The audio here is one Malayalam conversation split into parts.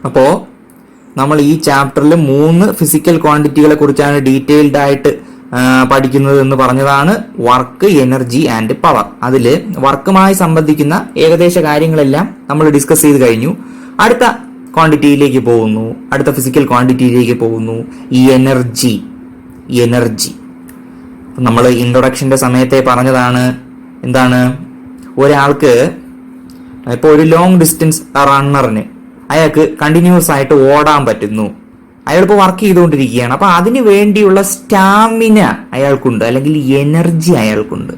അപ്പോൾ നമ്മൾ ഈ ചാപ്റ്ററിൽ 3 ഫിസിക്കൽ ക്വാണ്ടിറ്റികളെ കുറിച്ചാണ് ഡീറ്റെയിൽഡ് ആയിട്ട് പഠിക്കുന്നത് എന്ന് പറഞ്ഞതാണ്. Work, energy and power. അതിൽ വർക്കുമായി സംബന്ധിക്കുന്ന ഏകദേശ കാര്യങ്ങളെല്ലാം നമ്മൾ ഡിസ്കസ് ചെയ്ത് കഴിഞ്ഞു. അടുത്ത ക്വാണ്ടിറ്റിയിലേക്ക് പോകുന്നു, അടുത്ത ഫിസിക്കൽ ക്വാണ്ടിറ്റിയിലേക്ക് പോകുന്നു. എനർജി. നമ്മൾ ഇൻട്രൊഡക്ഷന്റെ സമയത്തെ പറഞ്ഞതാണ്, എന്താണ്, ഒരാൾക്ക് ഇപ്പോൾ ഒരു ലോങ് ഡിസ്റ്റൻസ് റണ്ണറിന് അയാൾക്ക് കണ്ടിന്യൂസ് ആയിട്ട് ഓടാൻ പറ്റുന്നു. അയാളിപ്പോൾ വർക്ക് ചെയ്തുകൊണ്ടിരിക്കുകയാണ്. അപ്പൊ അതിന് വേണ്ടിയുള്ള സ്റ്റാമിന അയാൾക്കുണ്ട്, അല്ലെങ്കിൽ എനർജി അയാൾക്കുണ്ട്.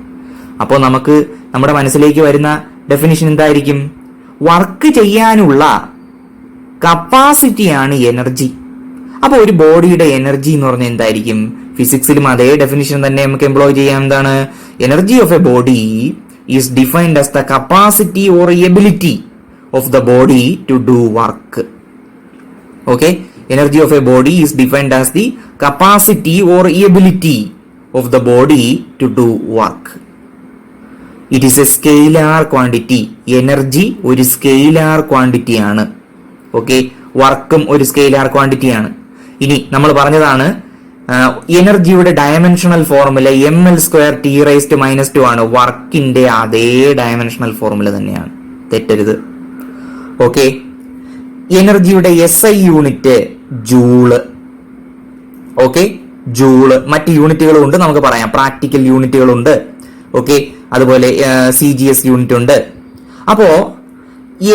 അപ്പോൾ നമുക്ക് നമ്മുടെ മനസ്സിലേക്ക് വരുന്ന ഡെഫിനിഷൻ എന്തായിരിക്കും? വർക്ക് ചെയ്യാനുള്ള കപ്പാസിറ്റിയാണ് എനർജി. അപ്പൊ ഒരു ബോഡിയുടെ എനർജി എന്ന് പറഞ്ഞാൽ എന്തായിരിക്കും? ഫിസിക്സിലും അതേ ഡെഫിനിഷൻ തന്നെ നമുക്ക് എംപ്ലോയ് ചെയ്യാം. എന്താണ്? Energy of a body is defined as the capacity or ability of the body to do work. Okay, energy of a body is defined as the capacity or ability of the body to do work. It is a scalar quantity. Energy ഒരു സ്കെയിലാർ ക്വാണ്ടിറ്റി ആണ്. ഓക്കെ, വർക്കും ഒരു സ്കെയിലാർ ക്വാണ്ടിറ്റി ആണ്. ഇനി നമ്മൾ പറഞ്ഞതാണ് എനർജിയുടെ ഡയമെൻഷണൽ ഫോർമുല ml²T⁻⁻2 ആണ്. വർക്കിന്റെ അതേ ഡയമെൻഷണൽ ഫോർമുല തന്നെയാണ്, തെറ്റരുത്. ഓക്കെ, എനർജിയുടെ SI unit joule. Okay, joule. മറ്റ് യൂണിറ്റുകളും ഉണ്ട്, നമുക്ക് പറയാം. പ്രാക്ടിക്കൽ യൂണിറ്റുകളുണ്ട്. ഓക്കെ, അതുപോലെ CGS യൂണിറ്റ് ഉണ്ട്. അപ്പോ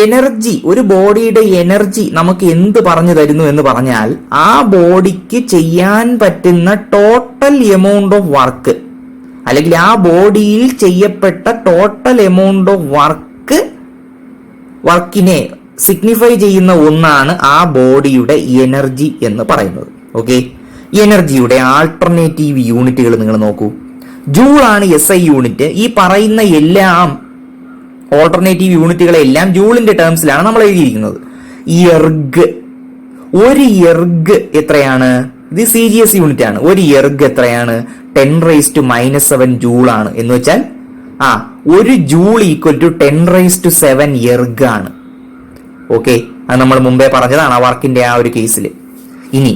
എനർജി, ഒരു ബോഡിയുടെ എനർജി നമുക്ക് എന്ത് പറഞ്ഞു തരുന്നു എന്ന് പറഞ്ഞാൽ ആ ബോഡിക്ക് ചെയ്യാൻ പറ്റുന്ന ടോട്ടൽ എമൗണ്ട് ഓഫ് വർക്ക്, അല്ലെങ്കിൽ ആ ബോഡിയിൽ ചെയ്യപ്പെട്ട ടോട്ടൽ എമൗണ്ട് ഓഫ് വർക്കിനെ സിഗ്നിഫൈ ചെയ്യുന്ന ഒന്നാണ് ആ ബോഡിയുടെ എനർജി എന്ന് പറയുന്നത്. ഓക്കെ, എനർജിയുടെ ആൾട്ടർനേറ്റീവ് യൂണിറ്റുകൾ നിങ്ങൾ നോക്കൂ. ജൂൾ ആണ് SI യൂണിറ്റ്. ഈ പറയുന്ന എല്ലാം ഓൾട്ടർനേറ്റീവ് യൂണിറ്റുകളെല്ലാം ജൂളിന്റെ ടേംസിലാണ് നമ്മൾ എഴുതിയിരിക്കുന്നത്. ഒരു എർഗ് എത്രയാണ്? ഇത് CGS യൂണിറ്റ് ആണ്. ഒരു എർഗ് എത്രയാണ്? 10⁻⁻7 ജൂൾ ആണ്. എന്ന് വെച്ചാൽ ഒരു ജൂൾ ഈക്വൽ ടു 10⁻7 എർഗ് ആണ്. ഓക്കെ, അത് നമ്മൾ മുമ്പേ പറഞ്ഞതാണ് ആ വർക്കിന്റെ ആ ഒരു കേസിൽ. ഇനി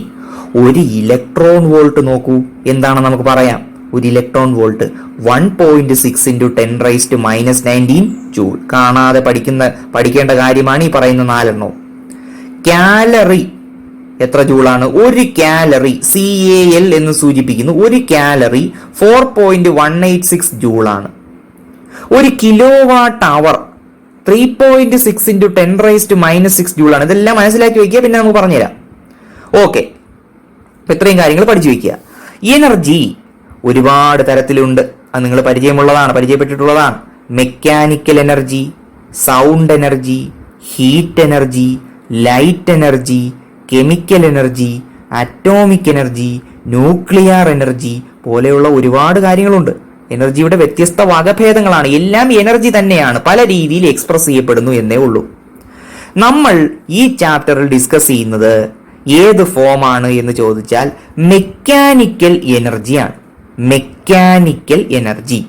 ഒരു ഇലക്ട്രോൺ വോൾട്ട് നോക്കൂ, എന്താണെന്ന് നമുക്ക് പറയാം. ഒരു ഇലക്ട്രോൺ വോൾട്ട് 1.6 × 10⁻⁻19 ജൂൾ. കാണാതെ പഠിക്കേണ്ട കാര്യമാണ് ഈ പറയുന്ന 4 കാലറി എത്ര ജൂളാണ്? ഒരു കാലറി, CAL എന്ന് സൂചിപ്പിക്കുന്നു. ഒരു കാലറി 4.186 ജൂളാണ്. ഒരു കിലോവാട്ട് അവർ 3.6 × 10⁻⁻6 ജൂൾ ആണ്. ഇതെല്ലാം മനസ്സിലാക്കി വെക്കുക, പിന്നെ നമുക്ക് പറഞ്ഞുതരാം. ഓക്കെ, അപ്പൊ ഇത്രയും കാര്യങ്ങൾ പഠിച്ചു വെക്കുക. എനർജി ഒരുപാട് തരത്തിലുണ്ട്, അത് നിങ്ങൾ പരിചയപ്പെട്ടിട്ടുള്ളതാണ്. Mechanical energy, sound energy, heat energy, light energy, chemical energy, atomic energy, nuclear energy പോലെയുള്ള ഒരുപാട് കാര്യങ്ങളുണ്ട്. എനർജിയുടെ വ്യത്യസ്ത വകഭേദങ്ങളാണ്. എല്ലാം എനർജി തന്നെയാണ്, പല രീതിയിൽ എക്സ്പ്രസ് ചെയ്യപ്പെടുന്നു എന്നേ ഉള്ളൂ. നമ്മൾ ഈ ചാപ്റ്ററിൽ ഡിസ്കസ് ചെയ്യുന്നത് ഏത് ഫോമാണ് എന്ന് ചോദിച്ചാൽ മെക്കാനിക്കൽ എനർജിയാണ്. മെക്കാനിക്കൽ എനർജി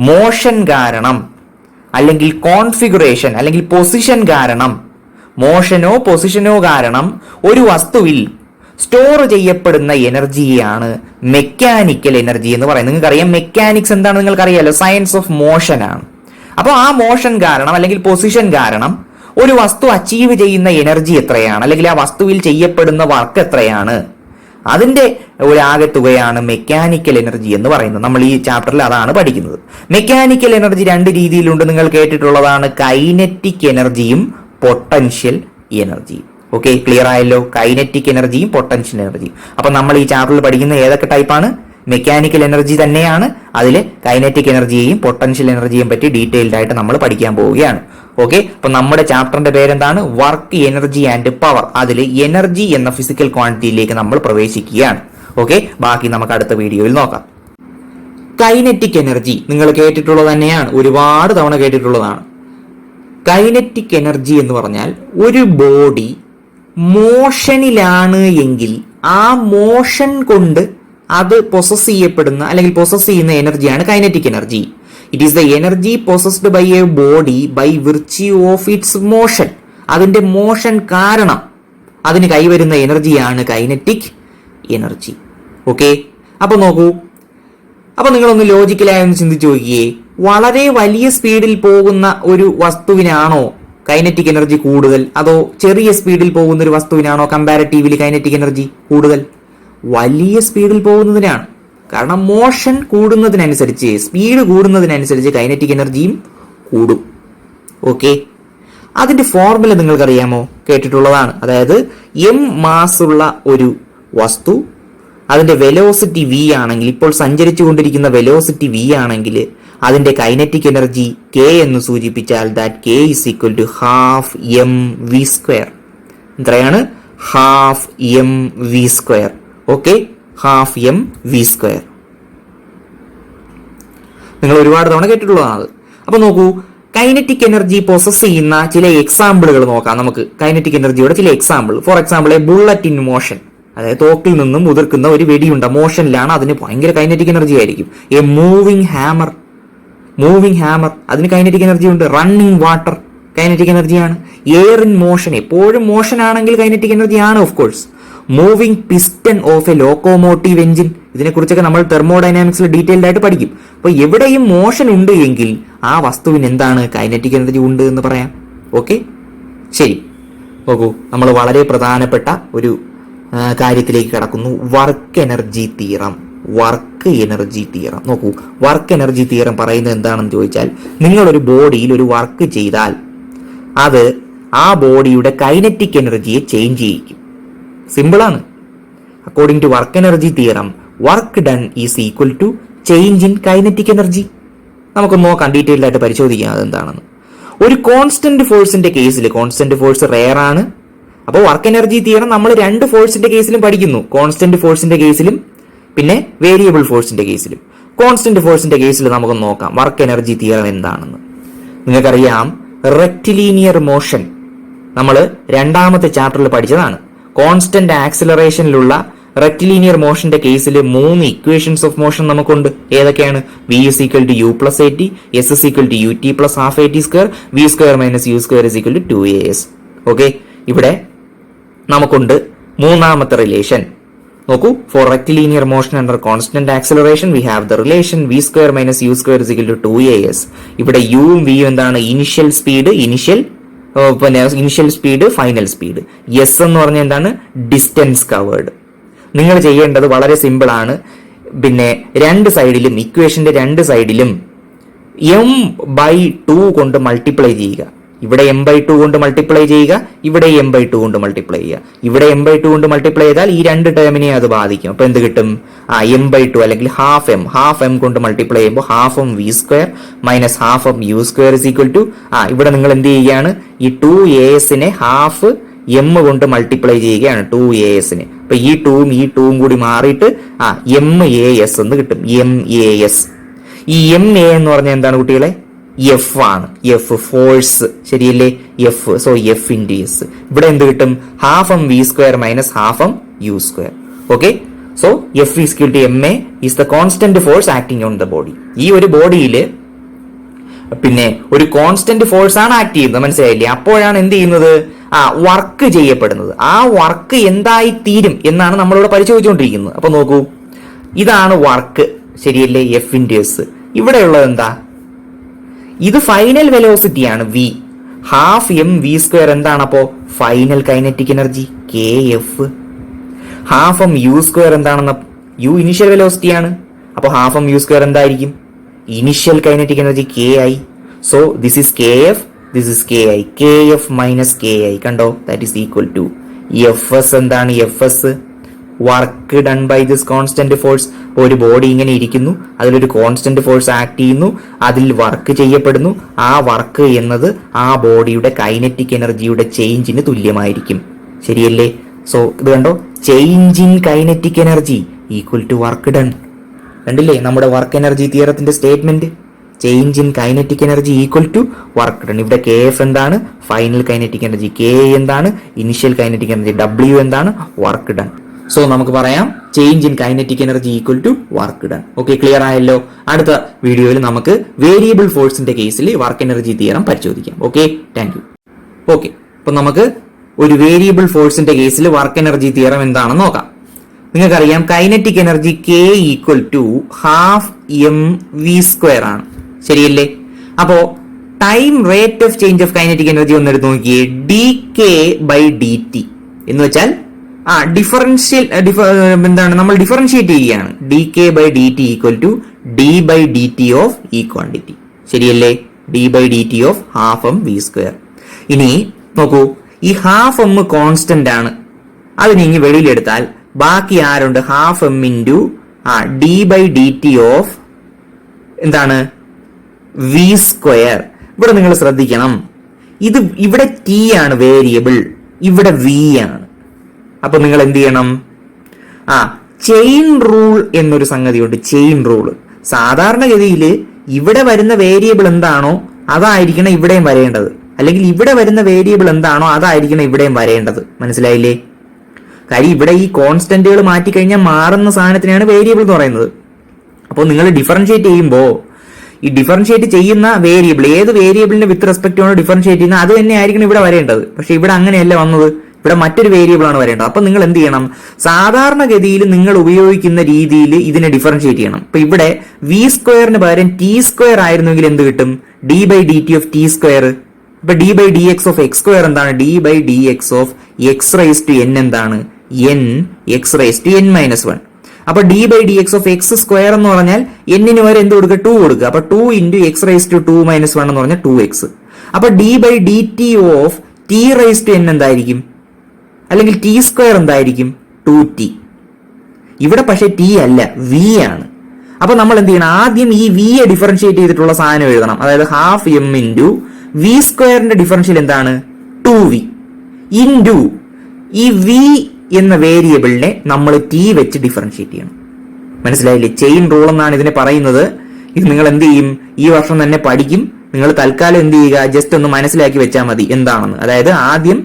മോഷൻ കാരണം, അല്ലെങ്കിൽ കോൺഫിഗറേഷൻ, അല്ലെങ്കിൽ പൊസിഷൻ കാരണം, മോഷനോ പൊസിഷനോ കാരണം ഒരു വസ്തുവിൽ സ്റ്റോർ ചെയ്യപ്പെടുന്ന എനർജിയാണ് മെക്കാനിക്കൽ എനർജി എന്ന് പറയുന്നത്. നിങ്ങൾക്കറിയാം മെക്കാനിക്സ് എന്താണ്, നിങ്ങൾക്കറിയാലോ, സയൻസ് ഓഫ് മോഷൻ ആണ്. അപ്പോൾ ആ മോഷൻ കാരണം അല്ലെങ്കിൽ പൊസിഷൻ കാരണം ഒരു വസ്തു അച്ചീവ് ചെയ്യുന്ന എനർജി എത്രയാണ്, അല്ലെങ്കിൽ ആ വസ്തുവിൽ ചെയ്യപ്പെടുന്ന വർക്ക് എത്രയാണ്, അതിന്റെ ഒരു ആകെത്തുകയാണ് മെക്കാനിക്കൽ എനർജി എന്ന് പറയുന്നത്. നമ്മൾ ഈ ചാപ്റ്ററിൽ അതാണ് പഠിക്കുന്നത്. മെക്കാനിക്കൽ എനർജി 2 രീതിയിലുണ്ട്, നിങ്ങൾ കേട്ടിട്ടുള്ളതാണ്. കൈനറ്റിക് എനർജിയും പൊട്ടൻഷ്യൽ എനർജിയും. ഓക്കെ, ക്ലിയർ ആയല്ലോ? കൈനറ്റിക് എനർജിയും പൊട്ടൻഷ്യൽ എനർജിയും. അപ്പൊ നമ്മൾ ഈ ചാപ്റ്ററിൽ പഠിക്കുന്ന ഏതൊക്കെ ടൈപ്പാണ്? മെക്കാനിക്കൽ എനർജി തന്നെയാണ്. അതിൽ കൈനറ്റിക് എനർജിയെയും പൊട്ടൻഷ്യൽ എനർജിയെയും പറ്റി ഡീറ്റെയിൽഡ് ആയിട്ട് നമ്മൾ പഠിക്കാൻ പോവുകയാണ്. ഓക്കെ, അപ്പൊ നമ്മുടെ ചാപ്റ്ററിന്റെ പേരെന്താണ്? Work, energy and power. അതിൽ എനർജി എന്ന ഫിസിക്കൽ ക്വാണ്ടിറ്റിയിലേക്ക് നമ്മൾ പ്രവേശിക്കുകയാണ്. ഓക്കെ, ബാക്കി നമുക്ക് അടുത്ത വീഡിയോയിൽ നോക്കാം. കൈനറ്റിക് എനർജി നിങ്ങൾ കേട്ടിട്ടുള്ളത് തന്നെയാണ്, ഒരുപാട് തവണ കേട്ടിട്ടുള്ളതാണ്. കൈനറ്റിക് എനർജി എന്ന് പറഞ്ഞാൽ ഒരു ബോഡി മോഷനിലാണ് എങ്കിൽ ആ മോഷൻ കൊണ്ട് അത് പൊസസ് ചെയ്യപ്പെടുന്ന അല്ലെങ്കിൽ പൊസസ് ചെയ്യുന്ന എനർജിയാണ് kinetic energy. It is the energy possessed by a body by virtue of its motion. അതിന്റെ മോഷൻ കാരണം അതിന് കൈവരുന്ന എനർജിയാണ് കൈനറ്റിക് എനർജി. ഓക്കെ, അപ്പൊ നോക്കൂ, അപ്പൊ നിങ്ങളൊന്ന് ലോജിക്കലായി ഒന്ന് ചിന്തിച്ചു നോക്കിയേ, വളരെ വലിയ സ്പീഡിൽ പോകുന്ന ഒരു വസ്തുവിനാണോ കൈനറ്റിക് എനർജി കൂടുതൽ, അതോ ചെറിയ സ്പീഡിൽ പോകുന്ന ഒരു വസ്തുവിനാണോ കമ്പാരിറ്റീവ്ലി കൈനറ്റിക് എനർജി കൂടുതൽ? വലിയ സ്പീഡിൽ പോകുന്നതിനാണ്. കാരണം മോഷൻ കൂടുന്നതിനനുസരിച്ച്, സ്പീഡ് കൂടുന്നതിനനുസരിച്ച് കൈനറ്റിക് എനർജിയും കൂടും. ഓക്കെ, അതിന്റെ ഫോർമുല നിങ്ങൾക്കറിയാമോ? കേട്ടിട്ടുള്ളതാണ്. അതായത് എം മാസ് ഉള്ള ഒരു വസ്തു, അതിന്റെ വെലോസിറ്റി വി ആണെങ്കിൽ, ഇപ്പോൾ സഞ്ചരിച്ചു കൊണ്ടിരിക്കുന്ന വെലോസിറ്റി വി ആണെങ്കിൽ അതിന്റെ കൈനറ്റിക് എനർജി കെ എന്ന് സൂചിപ്പിച്ചാൽ that k is equal to half m v square. എത്രയാണ്? Half m v square. Okay, half m v square. നിങ്ങൾ ഒരുപാട് തവണ കേട്ടിട്ടുള്ളതാണ്. അപ്പൊ നോക്കൂ, കൈനറ്റിക് എനർജി പൊസസ് ചെയ്യുന്ന ചില എക്സാമ്പിളുകൾ നോക്കാം നമുക്ക്. കൈനറ്റിക് എനർജിയുടെ ചില example. For example, A bullet in motion. അതായത് തോക്കിൽ നിന്നും ഉതിർക്കുന്ന ഒരു വെടിയുണ്ട മോഷനിലാണ്, അതിന് ഭയങ്കര കൈനറ്റിക് എനർജി ആയിരിക്കും. എ മൂവിംഗ് ഹാമർ അതിന് കൈനറ്റിക് എനർജി ഉണ്ട്. റണ്ണിങ് വാട്ടർ കൈനറ്റിക് എനർജിയാണ്. എയർ ഇൻ മോഷൻ, എപ്പോഴും മോഷൻ ആണെങ്കിൽ കൈനറ്റിക് എനർജി ആണ് of course. Moving piston of A locomotive engine, ഇതിനെക്കുറിച്ചൊക്കെ നമ്മൾ തെർമോഡൈനാമിക്സിൽ ഡീറ്റെയിൽഡ് ആയിട്ട് പഠിക്കും. അപ്പൊ എവിടെയും മോഷൻ ഉണ്ട് എങ്കിൽ ആ വസ്തുവിന് എന്താണ്? കൈനറ്റിക് എനർജി ഉണ്ട് എന്ന് പറയാം. ഓക്കെ, ശരി. നോക്കൂ, നമ്മൾ വളരെ പ്രധാനപ്പെട്ട ഒരു കാര്യത്തിലേക്ക് കടക്കുന്നു. Work energy theorem. നോക്കൂ, വർക്ക് എനർജി തിയറം പറയുന്നത് എന്താണെന്ന് ചോദിച്ചാൽ, നിങ്ങളൊരു ബോഡിയിൽ ഒരു വർക്ക് ചെയ്താൽ അത് ആ ബോഡിയുടെ കൈനറ്റിക് എനർജിയെ ചേഞ്ച് ചെയ്യിക്കും. സിമ്പിളാണ്. According to work energy theorem, work done is equal to change in kinetic energy. നമുക്ക് നോക്കാം, ഡീറ്റെയിൽഡ് ആയിട്ട് പരിശോധിക്കാം അതെന്താണെന്ന്. ഒരു കോൺസ്റ്റന്റ് ഫോഴ്സിന്റെ കേസിൽ, കോൺസ്റ്റന്റ് ഫോഴ്സ് റെയർ ആണ്. അപ്പോൾ വർക്ക് എനർജി തിയറം നമ്മൾ രണ്ട് ഫോഴ്സിന്റെ കേസിലും പഠിക്കുന്നു. കോൺസ്റ്റന്റ് ഫോഴ്സിന്റെ കേസിലും പിന്നെ വേരിയബിൾ ഫോഴ്സിന്റെ കേസിലും. കോൺസ്റ്റന്റ് ഫോഴ്സിന്റെ കേസിൽ നമുക്ക് നോക്കാം വർക്ക് എനർജി തിയറം എന്താണെന്ന്. നിങ്ങൾക്കറിയാം, റെക്റ്റിലീനിയർ മോഷൻ നമ്മൾ രണ്ടാമത്തെ ചാപ്റ്ററിൽ പഠിച്ചതാണ്. കോൺസ്റ്റന്റ് ആക്സിലറേഷനിലുള്ള റെക്റ്റിലീനിയർ മോഷന്റെ കേസിൽ 3 ഇക്വേഷൻസ് ഓഫ് മോഷൻ നമുക്കുണ്ട്. ഏതൊക്കെയാണ്? V is equal to u plus a t, s is equal to u t plus half a t square, v square minus u square is equal to 2as. Okay, ഇവിടെ നമുക്കുണ്ട് മൂന്നാമത്തെ റിലേഷൻ. നോക്കൂ, for rectilinear motion under constant acceleration we have the relation v square minus u square is equal to 2as. ഇവിടെ യുവും വിയും എന്താണ്? Initial speed, initial speed, final speed. S എന്ന് പറഞ്ഞാൽ എന്താണ്? Distance covered. നിങ്ങൾ ചെയ്യേണ്ടത് വളരെ സിമ്പിൾ ആണ്. പിന്നെ രണ്ട് സൈഡിലും, ഇക്വേഷന്റെ രണ്ട് സൈഡിലും m/2 കൊണ്ട് മൾട്ടിപ്ലൈ ചെയ്യുക. ഇവിടെ m/2 കൊണ്ട് മൾട്ടിപ്ലൈ ചെയ്യുക, ഇവിടെ m/2 കൊണ്ട് മൾട്ടിപ്ലൈ ചെയ്യുക. ഇവിടെ m/2 കൊണ്ട് മൾട്ടിപ്ലൈ ചെയ്താൽ ഈ രണ്ട് ടേമിനെ അത് ബാധിക്കും. അപ്പൊ എന്ത് കിട്ടും? m/2 അല്ലെങ്കിൽ ഹാഫ് എം കൊണ്ട് മൾട്ടിപ്ലൈ ചെയ്യുമ്പോൾ half m v square minus half m u square is equal to ഇവിടെ നിങ്ങൾ എന്ത് ചെയ്യുകയാണ്? ഈ 2as ഹാഫ് എം കൊണ്ട് മൾട്ടിപ്ലൈ ചെയ്യുകയാണ് 2as. അപ്പൊ ഈ 2ഉം കൂടി മാറിയിട്ട് MAS എന്ന് കിട്ടും. MAS. ഈ MA എന്ന് പറഞ്ഞാൽ എന്താണ് കുട്ടികളെ? എഫ് ആണ്. എഫ് ഫോഴ്സ്, ശരിയല്ലേ? F. So f into s. ഇവിടെ എന്ത് കിട്ടും? Half m v square minus half m u square. Okay, so f is equal to MA is the constant force acting on the body. ഈ ഒരു ബോഡിയിൽ പിന്നെ ഒരു കോൺസ്റ്റന്റ് ഫോഴ്സ് ആണ് ആക്ട് ചെയ്യുന്നത്, മനസ്സിലായില്ലേ? അപ്പോഴാണ് എന്ത് ചെയ്യുന്നത്? വർക്ക് ചെയ്യപ്പെടുന്നത്. ആ വർക്ക് എന്തായി തീരും എന്നാണ് നമ്മളിവിടെ പരിശോധിച്ചുകൊണ്ടിരിക്കുന്നത്. അപ്പൊ നോക്കൂ, ഇതാണ് വർക്ക്, ശരിയല്ലേ? F into s. ഇവിടെയുള്ളത് എന്താ? ഇത് ഫൈനൽ വെലോസിറ്റി ആണ് v. Half m v square എന്താണ്? അപ്പോ final kinetic energy KF. Half m u square എന്താണെന്ന്? യു ഇനിഷ്യൽ വെലോസിറ്റി ആണ്. അപ്പൊ ഹാഫ് എം യു സ്ക്വയർ എന്തായിരിക്കും? Initial kinetic energy KI. So this is KF, this is KI. KF minus KI. കണ്ടോ? That is equal to FS. എന്താണ് FS? Work done by this constant force. ഒരു ബോഡി ഇങ്ങനെ ഇരിക്കുന്നു, അതിലൊരു കോൺസ്റ്റന്റ് ഫോഴ്സ് ആക്ട് ചെയ്യുന്നു, അതിൽ വർക്ക് ചെയ്യപ്പെടുന്നു. ആ വർക്ക് എന്നത് ആ ബോഡിയുടെ കൈനറ്റിക് എനർജിയുടെ ചേഞ്ചിന് തുല്യമായിരിക്കും, ശരിയല്ലേ? സോ ഇത് കണ്ടോ, change in kinetic energy equal to work done. കണ്ടില്ലേ നമ്മുടെ വർക്ക് എനർജി തിയറത്തിന്റെ statement? Change in kinetic energy equal to work done. ഇവിടെ KF എന്താണ്? Final kinetic energy. K എന്താണ്? Initial kinetic energy. W എന്താണ്? Work done. സോ നമുക്ക് പറയാം change in kinetic energy equal to work done. Okay, clear ആയല്ലോ? അടുത്ത വീഡിയോയിൽ നമുക്ക് വേരിയബിൾ ഫോഴ്സിന്റെ കേസിൽ വർക്ക് എനർജി തിയറം പരിശോധിക്കാം. Okay, thank you. ഓക്കെ, അപ്പൊ നമുക്ക് ഒരു വേരിയബിൾ ഫോഴ്സിന്റെ കേസിൽ വർക്ക് എനർജി തിയറം എന്താണെന്ന് നോക്കാം. നിങ്ങൾക്കറിയാം kinetic energy K equal to half mv² ആണ്, ശരിയല്ലേ? അപ്പോ time rate of change of kinetic energy ഒന്ന് എടുത്ത് നോക്കിയേ, dk/dt എന്ന് വെച്ചാൽ നമ്മൾ ഡിഫറൻഷിയേറ്റ് ചെയ്യുകയാണ്. dk/dt equal to d/dt of ഈ ക്വാണ്ടിറ്റി, ശരിയല്ലേ? d/dt of half mv². ഇനി നോക്കൂ, ഈ ഹാഫ് m കോൺസ്റ്റന്റ് ആണ്, അതിനെ ഇനി വെളിയിലെടുത്താൽ ബാക്കി ആരുണ്ട്? Half m into d/dt of എന്താണ് v². ഇവിടെ നിങ്ങൾ ശ്രദ്ധിക്കണം, ഇവിടെ t ആണ് വേരിയബിൾ, ഇവിടെ v ആണ്. അപ്പൊ നിങ്ങൾ എന്ത് ചെയ്യണം? ചെയിൻ റൂൾ എന്നൊരു സംഗതിയുണ്ട്. ചെയിൻ റൂൾ സാധാരണഗതിയിൽ ഇവിടെ വരുന്ന വേരിയബിൾ എന്താണോ അതായിരിക്കണം ഇവിടെയും വരേണ്ടത്, അല്ലെങ്കിൽ ഇവിടെ വരുന്ന വേരിയബിൾ എന്താണോ അതായിരിക്കണം ഇവിടെയും വരേണ്ടത്. മനസ്സിലായില്ലേ? കാര്യം ഇവിടെ ഈ കോൺസ്റ്റന്റുകൾ മാറ്റിക്കഴിഞ്ഞാൽ മാറുന്ന സാധനത്തിനാണ് വേരിയബിൾ എന്ന് പറയുന്നത്. അപ്പോൾ നിങ്ങൾ ഡിഫറൻഷിയേറ്റ് ചെയ്യുമ്പോൾ ഈ ഡിഫറൻഷിയേറ്റ് ചെയ്യുന്ന വേരിയബിൾ, ഏത് വേരിയബിളിന് വിത്ത് റെസ്പെക്ട് ആണ് ഡിഫറൻഷിയേറ്റ് ചെയ്യുന്നത് അത് തന്നെ ആയിരിക്കണം ഇവിടെ വരേണ്ടത്. പക്ഷെ ഇവിടെ അങ്ങനെയല്ല വന്നത്, ഇവിടെ മറ്റൊരു വേരിയബിൾ ആണ് വരേണ്ടത്. അപ്പൊ നിങ്ങൾ എന്ത് ചെയ്യണം? സാധാരണഗതിയിൽ നിങ്ങൾ ഉപയോഗിക്കുന്ന രീതിയിൽ ഇതിനെ ഡിഫറൻഷിയേറ്റ് ചെയ്യണം. ഇപ്പൊ ഇവിടെ v² പകരം t² ആയിരുന്നെങ്കിൽ എന്ത് കിട്ടും? d/dt of t². ഇപ്പൊ d/dx ഓഫ് x² എന്താണ്? d/dx ഓഫ് x⁻n എന്താണ്? n x⁻n-1. അപ്പൊ d/dx ഓഫ് x² എന്ന് പറഞ്ഞാൽ n വരെ എന്ത് കൊടുക്കുക? 2 കൊടുക്കുക. അപ്പൊ 2 ഇൻറ്റു x⁻2-1 എന്ന് പറഞ്ഞാൽ 2x. അപ്പൊ d/dt ഓഫ് t⁻n എന്തായിരിക്കും? അല്ലെങ്കിൽ t² എന്തായിരിക്കും? 2t. ഇവിടെ പക്ഷേ t അല്ല, v ആണ്. അപ്പൊ നമ്മൾ എന്ത് ചെയ്യണം? ആദ്യം ഈ v യെ ഡിഫറൻഷിയേറ്റ് ചെയ്തിട്ടുള്ള സാധനം എഴുതണം. അതായത് half m into v² differential എന്താണ്? 2v ഇൻറ്റു ഈ v എന്ന വേരിയബിളിനെ നമ്മൾ t വെച്ച് ഡിഫറൻഷിയേറ്റ് ചെയ്യണം. മനസ്സിലായില്ലേ? ചെയിൻ റൂൾ എന്നാണ് ഇതിനെ പറയുന്നത്. ഇത് നിങ്ങൾ എന്ത് ചെയ്യും? ഈ വർഷം തന്നെ പഠിക്കും. നിങ്ങൾ തൽക്കാലം എന്ത് ചെയ്യുക? ജസ്റ്റ് ഒന്ന് മനസ്സിലാക്കി വെച്ചാൽ മതി എന്താണെന്ന്. അതായത് ആദ്യം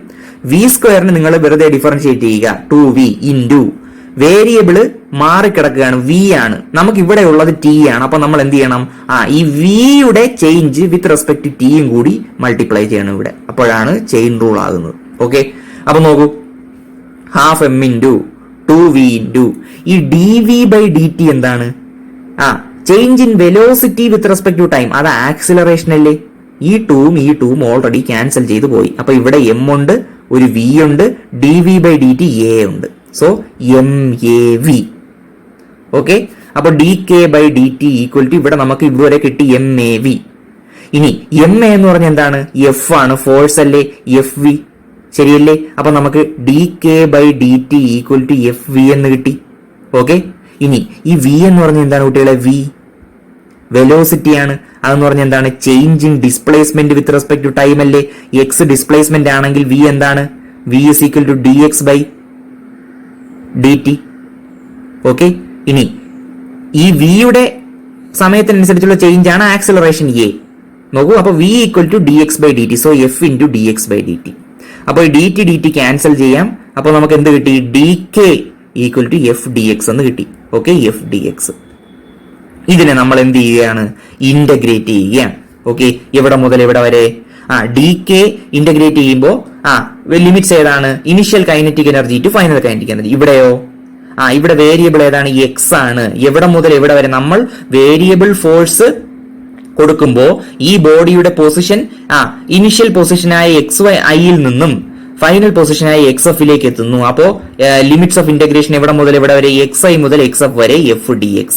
v² നിങ്ങൾ വെറുതെ ഡിഫറൻഷിയേറ്റ് ചെയ്യുക, 2v ഇൻറ്റു വേരിയബിള് മാറിക്കിടക്കുകയാണ്, v ആണ്. നമുക്ക് ഇവിടെ ഉള്ളത് t ആണ്. അപ്പൊ നമ്മൾ എന്ത് ചെയ്യണം? ഈ v യുടെ ചേഞ്ച് വിത്ത് റെസ്പെക്ട് ടിയും കൂടി മൾട്ടിപ്ലൈ ചെയ്യണം ഇവിടെ. അപ്പോഴാണ് ചെയിൻ റൂൾ ആകുന്നത്. ഓക്കെ, അപ്പൊ നോക്കൂ, half m into 2v into ഈ dv/dt എന്താണ്? Change in velocity with respect to time. അത് ആക്സിലറേഷൻ അല്ലേ? ഈ ടൂവും ഓൾറെഡി ക്യാൻസൽ ചെയ്ത് പോയി. അപ്പൊ ഇവിടെ m ഉണ്ട്, ഒരു v ഉണ്ട്, dv/dt a ഉണ്ട്. So mav. ഓക്കെ, അപ്പൊ dk/dt ഈക്വൽ ടു ഇവിടെ നമുക്ക് ഇതുവരെ കിട്ടി mav. ഇനി ma എന്ന് പറഞ്ഞാൽ എന്താണ്? f ആണ്, ഫോഴ്സ് അല്ലേ? fv, ശരിയല്ലേ? അപ്പൊ നമുക്ക് dk/dt ഈക്വൽ ടു fv എന്ന് കിട്ടി. ഓക്കെ, ഇനി ഈ v എന്ന് പറഞ്ഞാൽ എന്താണ് കുട്ടികളെ? v വെലോസിറ്റി ആണ്. അതെന്ന് പറഞ്ഞാൽ എന്താണ്? Change in displacement with respect to time അല്ലേ? x ഡിസ്പ്ലേസ്മെന്റ് ആണെങ്കിൽ v എന്താണ്? v is equal to dx/dt. Okay, ഇനി ഈ v യുടെ സമയത്തിനനുസരിച്ചുള്ള ചേഞ്ച് ആണ് ആക്സിലറേഷൻ a. നോക്കൂ, അപ്പൊ v equal to dx/dt. So f into dx/dt. അപ്പോൾ ഈ dt ക്യാൻസൽ ചെയ്യാം. അപ്പോൾ നമുക്ക് എന്ത് കിട്ടി? dk equal to f dx എന്ന് കിട്ടി. Okay, f dx. ഇതിനെ നമ്മൾ എന്ത് ചെയ്യുകയാണ്? ഇന്റഗ്രേറ്റ് ചെയ്യുകയാണ്. ഓക്കെ, എവിടെ മുതൽ എവിടെ വരെ? dk ഇന്റഗ്രേറ്റ് ചെയ്യുമ്പോൾ ലിമിറ്റ്സ് ഏതാണ്? Initial kinetic energy to final kinetic energy. ഇവിടെയോ? ഇവിടെ വേരിയബിൾ ഏതാണ്? x ആണ്. എവിടെ മുതൽ എവിടെ വരെ? നമ്മൾ വേരിയബിൾ ഫോഴ്സ് കൊടുക്കുമ്പോൾ ഈ ബോഡിയുടെ പൊസിഷൻ ഇനിഷ്യൽ പൊസിഷനായ xy-യിൽ നിന്നും ഫൈനൽ പൊസിഷനായ xf-ലേക്ക് എത്തുന്നു. അപ്പോ ലിമിറ്റ്സ് ഓഫ് ഇന്റഗ്രേഷൻ എവിടെ മുതൽ എവിടെ വരെ? xi മുതൽ xf വരെ f dx.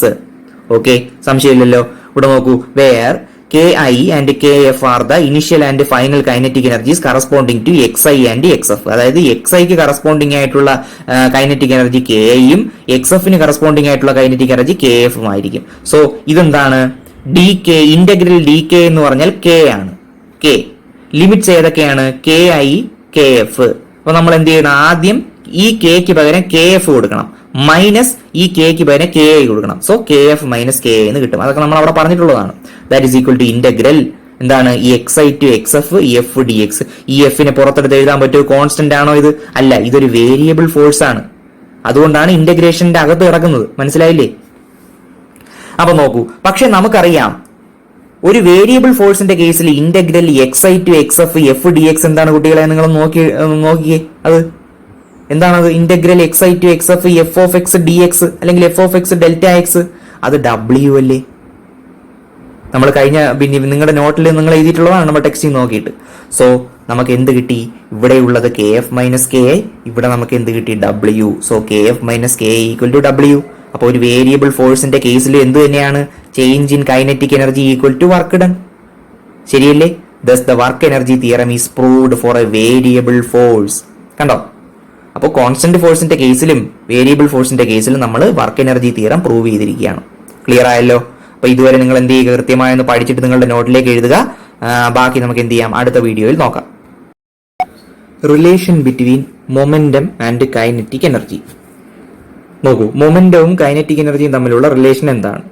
ഓക്കെ, സംശയമില്ലല്ലോ. ഇവിടെ നോക്കൂ, where ki and kf are the initial and final kinetic energies corresponding to xi and xf. അതായത് xi-ക്ക് കറസ്പോണ്ടിങ് ആയിട്ടുള്ള കൈനറ്റിക് എനർജി ki യും xf-ന് കറസ്പോണ്ടിങ് ആയിട്ടുള്ള കൈനറ്റിക് എനർജി kf-ഉം ആയിരിക്കും. സോ ഇതെന്താണ്? dk ഇന്റഗ്രൽ dk എന്ന് പറഞ്ഞാൽ k ആണ്. k ലിമിറ്റ്സ് ഏതൊക്കെയാണ്? ki kf. അപ്പൊ നമ്മൾ എന്ത് ചെയ്യണം? ആദ്യം ഈ kക്ക് പകരം kf കൊടുക്കണം, മൈനസ് ഈ kക്ക് പകരം ki കൊടുക്കണം. സോ kf മൈനസ് ki എന്ന് കിട്ടും. അതൊക്കെ നമ്മൾ അവിടെ പറഞ്ഞിട്ടുള്ളതാണ്. That is equal to integral എന്താണ്? ഈ xi to xf f dx. ഈ f-നെ പുറത്തെടുത്ത് എഴുതാൻ പറ്റുമോ? കോൺസ്റ്റന്റ് ആണോ ഇത്? അല്ല, ഇതൊരു വേരിയബിൾ ഫോഴ്സ് ആണ്. അതുകൊണ്ടാണ് ഇന്റഗ്രേഷന്റെ അകത്ത് കിടക്കുന്നത്. മനസ്സിലായില്ലേ? അപ്പൊ നോക്കൂ, പക്ഷെ നമുക്കറിയാം ഒരു വേരിയബിൾ ഫോഴ്സിന്റെ കേസിൽ integral XI to XF FdX എന്താണ് കുട്ടികളെ? നിങ്ങൾ നോക്കിയേ അത് എന്താണത്? Integral XI to XF F(x) dx അല്ലെങ്കിൽ F(x) Δx അത് W അല്ലേ? നമ്മൾ പിന്നെ നിങ്ങളുടെ നോട്ടിൽ നിങ്ങൾ എഴുതിയിട്ടുള്ളതാണ് നമ്മൾ ടെക്സ്റ്റിൽ നോക്കിയിട്ട്. സോ നമുക്ക് എന്ത് കിട്ടി? ഇവിടെയുള്ളത് KF മൈനസ് KI, ഇവിടെ നമുക്ക് എന്ത് കിട്ടി? W. So KF minus KI equal to W. അപ്പോൾ ഒരു വേരിയബിൾ ഫോഴ്സിന്റെ കേസിൽ എന്ത് തന്നെയാണ്? Change in kinetic energy equal to work done. ശരിയല്ലേ? Thus the work energy theorem is proved for a variable force. കണ്ടോ? അപ്പോൾ കോൺസ്റ്റന്റ് ഫോഴ്സിന്റെ കേസിലും വേരിയബിൾ ഫോഴ്സിന്റെ കേസിലും നമ്മൾ വർക്ക് എനർജി തിയറം പ്രൂവ് ചെയ്തിരിക്കുകയാണ്. ക്ലിയർ ആയല്ലോ? അപ്പൊ ഇതുവരെ നിങ്ങൾ എന്ത് ചെയ്യുക? കൃത്യമായി ഒന്ന് പഠിച്ചിട്ട് നിങ്ങളുടെ നോട്ടിലേക്ക് എഴുതുക. ബാക്കി നമുക്ക് എന്ത് ചെയ്യാം? അടുത്ത വീഡിയോയിൽ നോക്കാം. Relation between momentum and kinetic energy. നോക്കൂ, മൊമെന്റവും കൈനറ്റിക് എനർജിയും തമ്മിലുള്ള റിലേഷൻ എന്താണ്?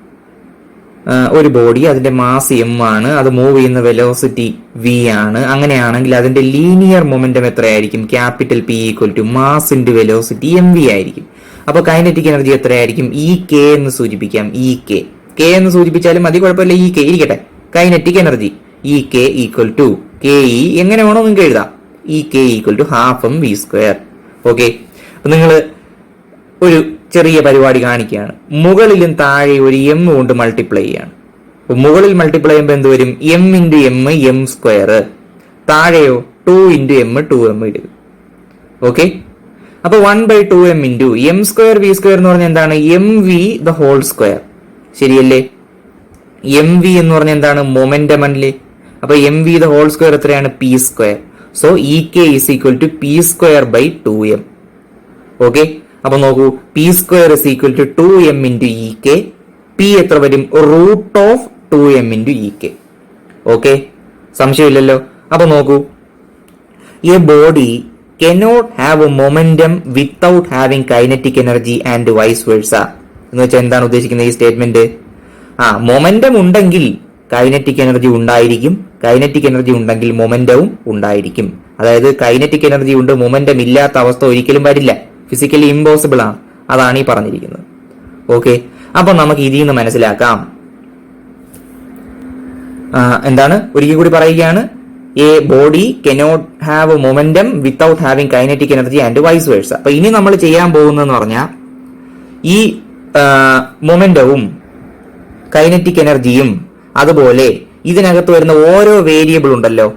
ഒരു ബോഡി, അതിന്റെ മാസ് m ആണ്, അത് മൂവ് ചെയ്യുന്ന വെലോസിറ്റി v ആണ്. അങ്ങനെയാണെങ്കിൽ അതിന്റെ ലീനിയർ മൊമെന്റം എത്രയായിരിക്കും? Capital P equal to mass into velocity mv ആയിരിക്കും. അപ്പൊ കൈനറ്റിക് എനർജി എത്രയായിരിക്കും? k എന്ന് സൂചിപ്പിക്കാം. k എന്ന് സൂചിപ്പിച്ചാലും മതി, കുഴപ്പമില്ല. k ഇരിക്കട്ടെ. Kinetic energy k equal to ke, എങ്ങനെ വേണോ നിങ്ങൾക്ക് എഴുതാം. k equal to half mv². Okay, അപ്പൊ നിങ്ങൾ ഒരു ചെറിയ പരിപാടി കാണിക്കുകയാണ്. മുകളിലും താഴെ ഒരു m കൊണ്ട് മൾട്ടിപ്ലൈ ചെയ്യാണ്. മുകളിൽ മൾട്ടിപ്ലൈ ചെയ്യുമ്പോൾ എന്ത് വരും? m into m². താഴെയോ 2 ഇൻറ്റു m 2m ഇടുക. ഓക്കെ, അപ്പൊ 1/2m ഇൻറ്റു m²v² എന്ന് പറഞ്ഞാൽ എന്താണ്? mv the whole square. ശരിയല്ലേ? mv എന്ന് പറഞ്ഞാൽ എന്താണ്? മൊമെന്റം അല്ലേ? അപ്പൊ mv ദ ഹോൾ സ്ക്വയർ എത്രയാണ്? p². So k is equal to p²/2m. Okay, അപ്പൊ നോക്കൂ, p² is equal to 2m into k. p എത്ര വരും? Root of 2m into k. Okay, സംശയമില്ലല്ലോ. അപ്പൊ നോക്കൂ, a body cannot have a momentum without having kinetic energy and vice versa. എന്ന് വെച്ചാൽ എന്താണ് ഉദ്ദേശിക്കുന്നത് ഈ സ്റ്റേറ്റ്മെന്റ്? മൊമെന്റം ഉണ്ടെങ്കിൽ കൈനറ്റിക് എനർജി ഉണ്ടായിരിക്കും, കൈനറ്റിക് എനർജി ഉണ്ടെങ്കിൽ മൊമെന്റവും ഉണ്ടായിരിക്കും. അതായത് കൈനറ്റിക് എനർജി ഉണ്ട്, മൊമെന്റം ഇല്ലാത്ത അവസ്ഥ ഒരിക്കലും വരില്ല. ഫിസിക്കലി ഇമ്പോസിബിൾ ആണ്. അതാണ് ഈ പറഞ്ഞിരിക്കുന്നത്. ഓക്കെ, അപ്പൊ നമുക്ക് ഇതിൽ നിന്ന് മനസ്സിലാക്കാം എന്താണ്? ഒരിക്കൽ കൂടി പറയുകയാണ്. A body cannot have momentum without having kinetic energy and vice versa. അപ്പൊ ഇനി നമ്മൾ ചെയ്യാൻ പോകുന്നതെന്ന് പറഞ്ഞാൽ ഈ മൊമെന്റവും കൈനറ്റിക് എനർജിയും അതുപോലെ ഇതിനകത്ത് വരുന്ന ഓരോ വേരിയബിൾ ഉണ്ടല്ലോ,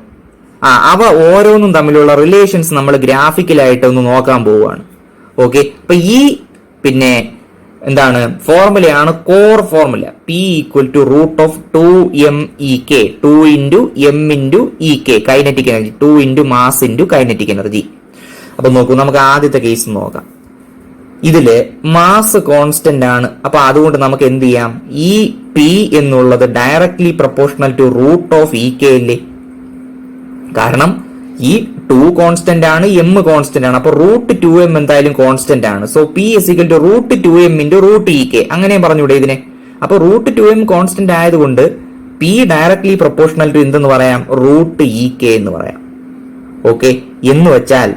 അവ ഓരോന്നും തമ്മിലുള്ള റിലേഷൻസ് നമ്മൾ ഗ്രാഫിക്കലായിട്ട് ഒന്ന് നോക്കാൻ പോവുകയാണ്. ഓക്കെ, അപ്പൊ ഈ പിന്നെ എന്താണ് ഫോർമുലയാണ് കോർ formula. P equal to root of 2m(ek), 2 into m into ek kinetic energy, 2 into mass into kinetic energy. അപ്പൊ നോക്കൂ, നമുക്ക് ആദ്യത്തെ കേസ് നോക്കാം. ഇതില് മാസ് കോൺസ്റ്റന്റ് ആണ്. അപ്പൊ അതുകൊണ്ട് നമുക്ക് എന്ത് ചെയ്യാം? ഈ P എന്നുള്ളത് directly proportional to root of ek അല്ലേ? കാരണം ഈ 2 കോൺസ്റ്റന്റ് ആണ്, m കോൺസ്റ്റന്റ് ആണ്. അപ്പൊ റൂട്ട് 2m എന്തായാലും കോൺസ്റ്റന്റ് ആണ്. So P is equal to root 2m into root ek. അങ്ങനെ പറഞ്ഞൂടെ ഇതിനെ? അപ്പൊ റൂട്ട് 2m കോൺസ്റ്റന്റ് ആയതുകൊണ്ട് P ഡയറക്ട്ലി പ്രൊപ്പോർഷണൽ ടു എന്തെന്ന് പറയാം? റൂട്ട് ek എന്ന് പറയാം. ഓക്കെ, എന്ന് വെച്ചാൽ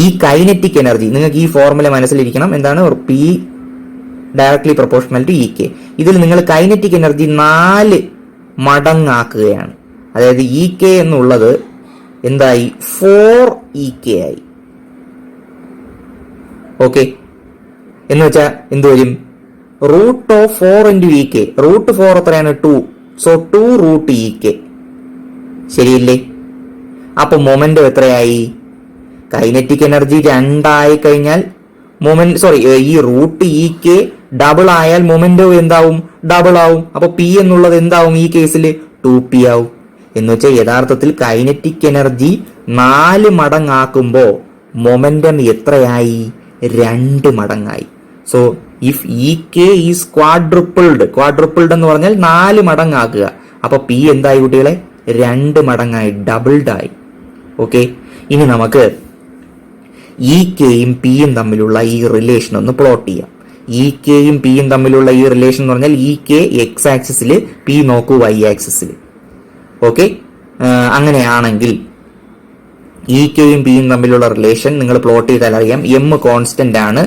ഈ കൈനറ്റിക് എനർജി, നിങ്ങൾക്ക് ഈ ഫോർമുല മനസ്സിലിരിക്കണം. എന്താണ്? P directly proportional to ek. ഇതിൽ നിങ്ങൾ കൈനറ്റിക് എനർജി 4 മടങ്ങാക്കുകയാണ്. അതായത് ek എന്നുള്ളത് എന്തായി? 4ek ആയി. ഓക്കെ, എന്ന് വെച്ചാൽ എന്ത് വരും? Root of 4 into ek. Root 4 എത്രയാണ്? 2. So 2 root ek. ശരിയല്ലേ? അപ്പൊ മൊമെന്റം എത്രയായി? കൈനറ്റിക് എനർജി 2 ആയി കഴിഞ്ഞാൽ ഈ റൂട്ട് ek ഡബിൾ ആയാൽ മൊമെന്റം എന്താവും? ഡബിൾ ആവും. അപ്പൊ P എന്നുള്ളത് എന്താവും ഈ കേസിൽ? 2p ആവും. എന്ന് വെച്ചാൽ യഥാർത്ഥത്തിൽ കൈനറ്റിക് എനർജി 4 മടങ്ങാക്കുമ്പോ മൊമെന്റം എത്രയായി? 2 മടങ്ങായി. സോ ഇഫ് ek ഈസ് ക്വാഡ്രുപ്പിൾഡ് എന്ന് പറഞ്ഞാൽ 4 മടങ്ങാക്കുക. അപ്പൊ P എന്തായി കുട്ടികളെ? 2 മടങ്ങായി, ഡബിൾഡ് ആയി. ഓക്കെ, ഇനി നമുക്ക് ekയും Pയും തമ്മിലുള്ള ഈ റിലേഷൻ ഒന്ന് പ്ലോട്ട് ചെയ്യാം. ekയും Pയും തമ്മിലുള്ള ഈ റിലേഷൻ എന്ന് പറഞ്ഞാൽ ek x ആക്സിസിൽ, P നോക്കൂ y ആക്സിസിൽ. ഓക്കെ, അങ്ങനെയാണെങ്കിൽ ekയും Pയും തമ്മിലുള്ള റിലേഷൻ നിങ്ങൾ പ്ലോട്ട് ചെയ്താൽ അറിയാം. m കോൺസ്റ്റന്റ് ആണ്,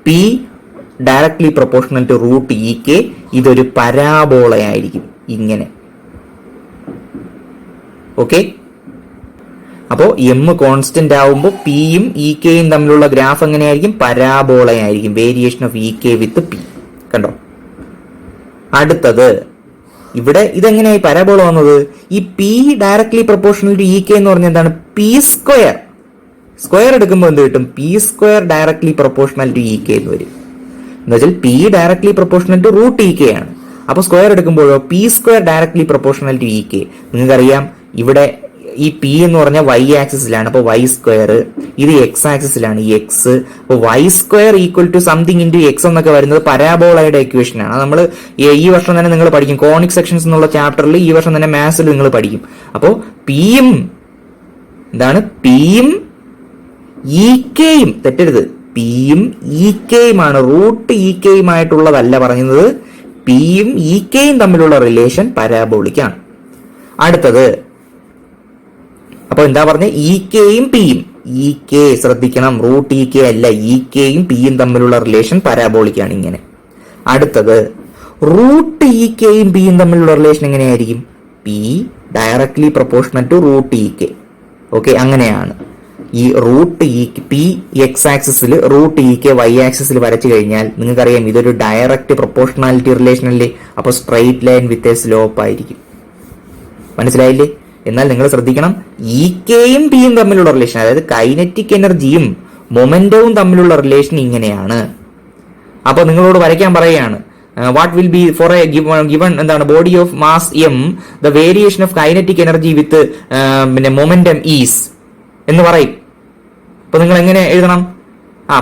P directly proportional to root E k. ഇതൊരു പരാബോളയായിരിക്കും ഇങ്ങനെ. ഓക്കെ, അപ്പോ എം കോൺസ്റ്റന്റ് ആവുമ്പോൾ പിയും ഇ കെയും തമ്മിലുള്ള ഗ്രാഫ് എങ്ങനെയായിരിക്കും? പരാബോളയായിരിക്കും. Variation of e k with p. കണ്ടോ? അടുത്തത് ഇവിടെ ഇതെങ്ങനെയായി പരാബോള വന്നത്? ഈ p directly proportional to e k എന്ന് പറഞ്ഞാൽ എന്താണ്? P square. സ്ക്വയർ എടുക്കുമ്പോൾ എന്ത് കിട്ടും? P square directly proportional to e k എന്ന് വരും. എന്ന് വെച്ചാൽ p directly proportional to root E k ആണ്. അപ്പൊ സ്ക്വയർ എടുക്കുമ്പോഴോ p square directly proportional to e k. നിങ്ങൾക്കറിയാം ഇവിടെ ഈ പി എന്ന് പറഞ്ഞാൽ വൈ ആക്സിസിലാണ്. അപ്പൊ വൈ സ്ക്വയർ, ഇത് എക്സ് ആക്സിസിലാണ് ഈ എക്സ്. അപ്പൊ y square equal to something into x എന്നൊക്കെ വരുന്നത് പരാബോളയുടെ ഇക്വേഷൻ ആണ്. നമ്മൾ ഈ വർഷം തന്നെ നിങ്ങൾ പഠിക്കും. കോണിക് സെക്ഷൻസ് എന്നുള്ള ചാപ്റ്ററിൽ ഈ വർഷം തന്നെ മാത്സിൽ നിങ്ങൾ പഠിക്കും. അപ്പോ പിയും എന്താണ്? പിയും ഇ കെയും, തെറ്റരുത്, പിയും ഇ കെയുമാണ്. റൂട്ട് ഇ കെയുമായിട്ടുള്ളതല്ല പറയുന്നത്. പിയും ഇ കെയും തമ്മിലുള്ള റിലേഷൻ പരാബോളിക് ആണ്. അടുത്തത് അപ്പൊ എന്താ പറഞ്ഞ? ഇ കെയും പിയും. ഇ കെ ശ്രദ്ധിക്കണം, റൂട്ട് ഇ കെ അല്ല. ഇ കെയും പിയും തമ്മിലുള്ള റിലേഷൻ പരാബോളിക് ആണ് ഇങ്ങനെ. അടുത്തത് റൂട്ട് ഇ കെയും പിയും തമ്മിലുള്ള റിലേഷൻ എങ്ങനെയായിരിക്കും? P directly proportional to root E K. Okay, അങ്ങനെയാണ്. ഈ റൂട്ട് ഇ പി എക്സ് ആക്സിസിൽ റൂട്ട് ഇ കെ വൈ ആക്സിസിൽ വരച്ചു കഴിഞ്ഞാൽ നിങ്ങൾക്കറിയാം ഇതൊരു ഡയറക്റ്റ് പ്രൊപ്പോർഷണാലിറ്റി റിലേഷൻ അല്ലേ. അപ്പൊ straight line with a slope ആയിരിക്കും. മനസ്സിലായില്ലേ? എന്നാൽ നിങ്ങൾ ശ്രദ്ധിക്കണം, ഇ കെയും പിയും തമ്മിലുള്ള റിലേഷൻ, അതായത് കൈനറ്റിക് എനർജിയും മൊമെന്റവും തമ്മിലുള്ള റിലേഷൻ ഇങ്ങനെയാണ്. അപ്പൊ നിങ്ങളോട് വരയ്ക്കാൻ പറയുകയാണ്, what will be for a given എന്താണ് body of mass m the variation of kinetic energy with പിന്നെ മൊമെന്റം ഈസ് എന്ന് പറയും. അപ്പൊ നിങ്ങൾ എങ്ങനെ എഴുതണം?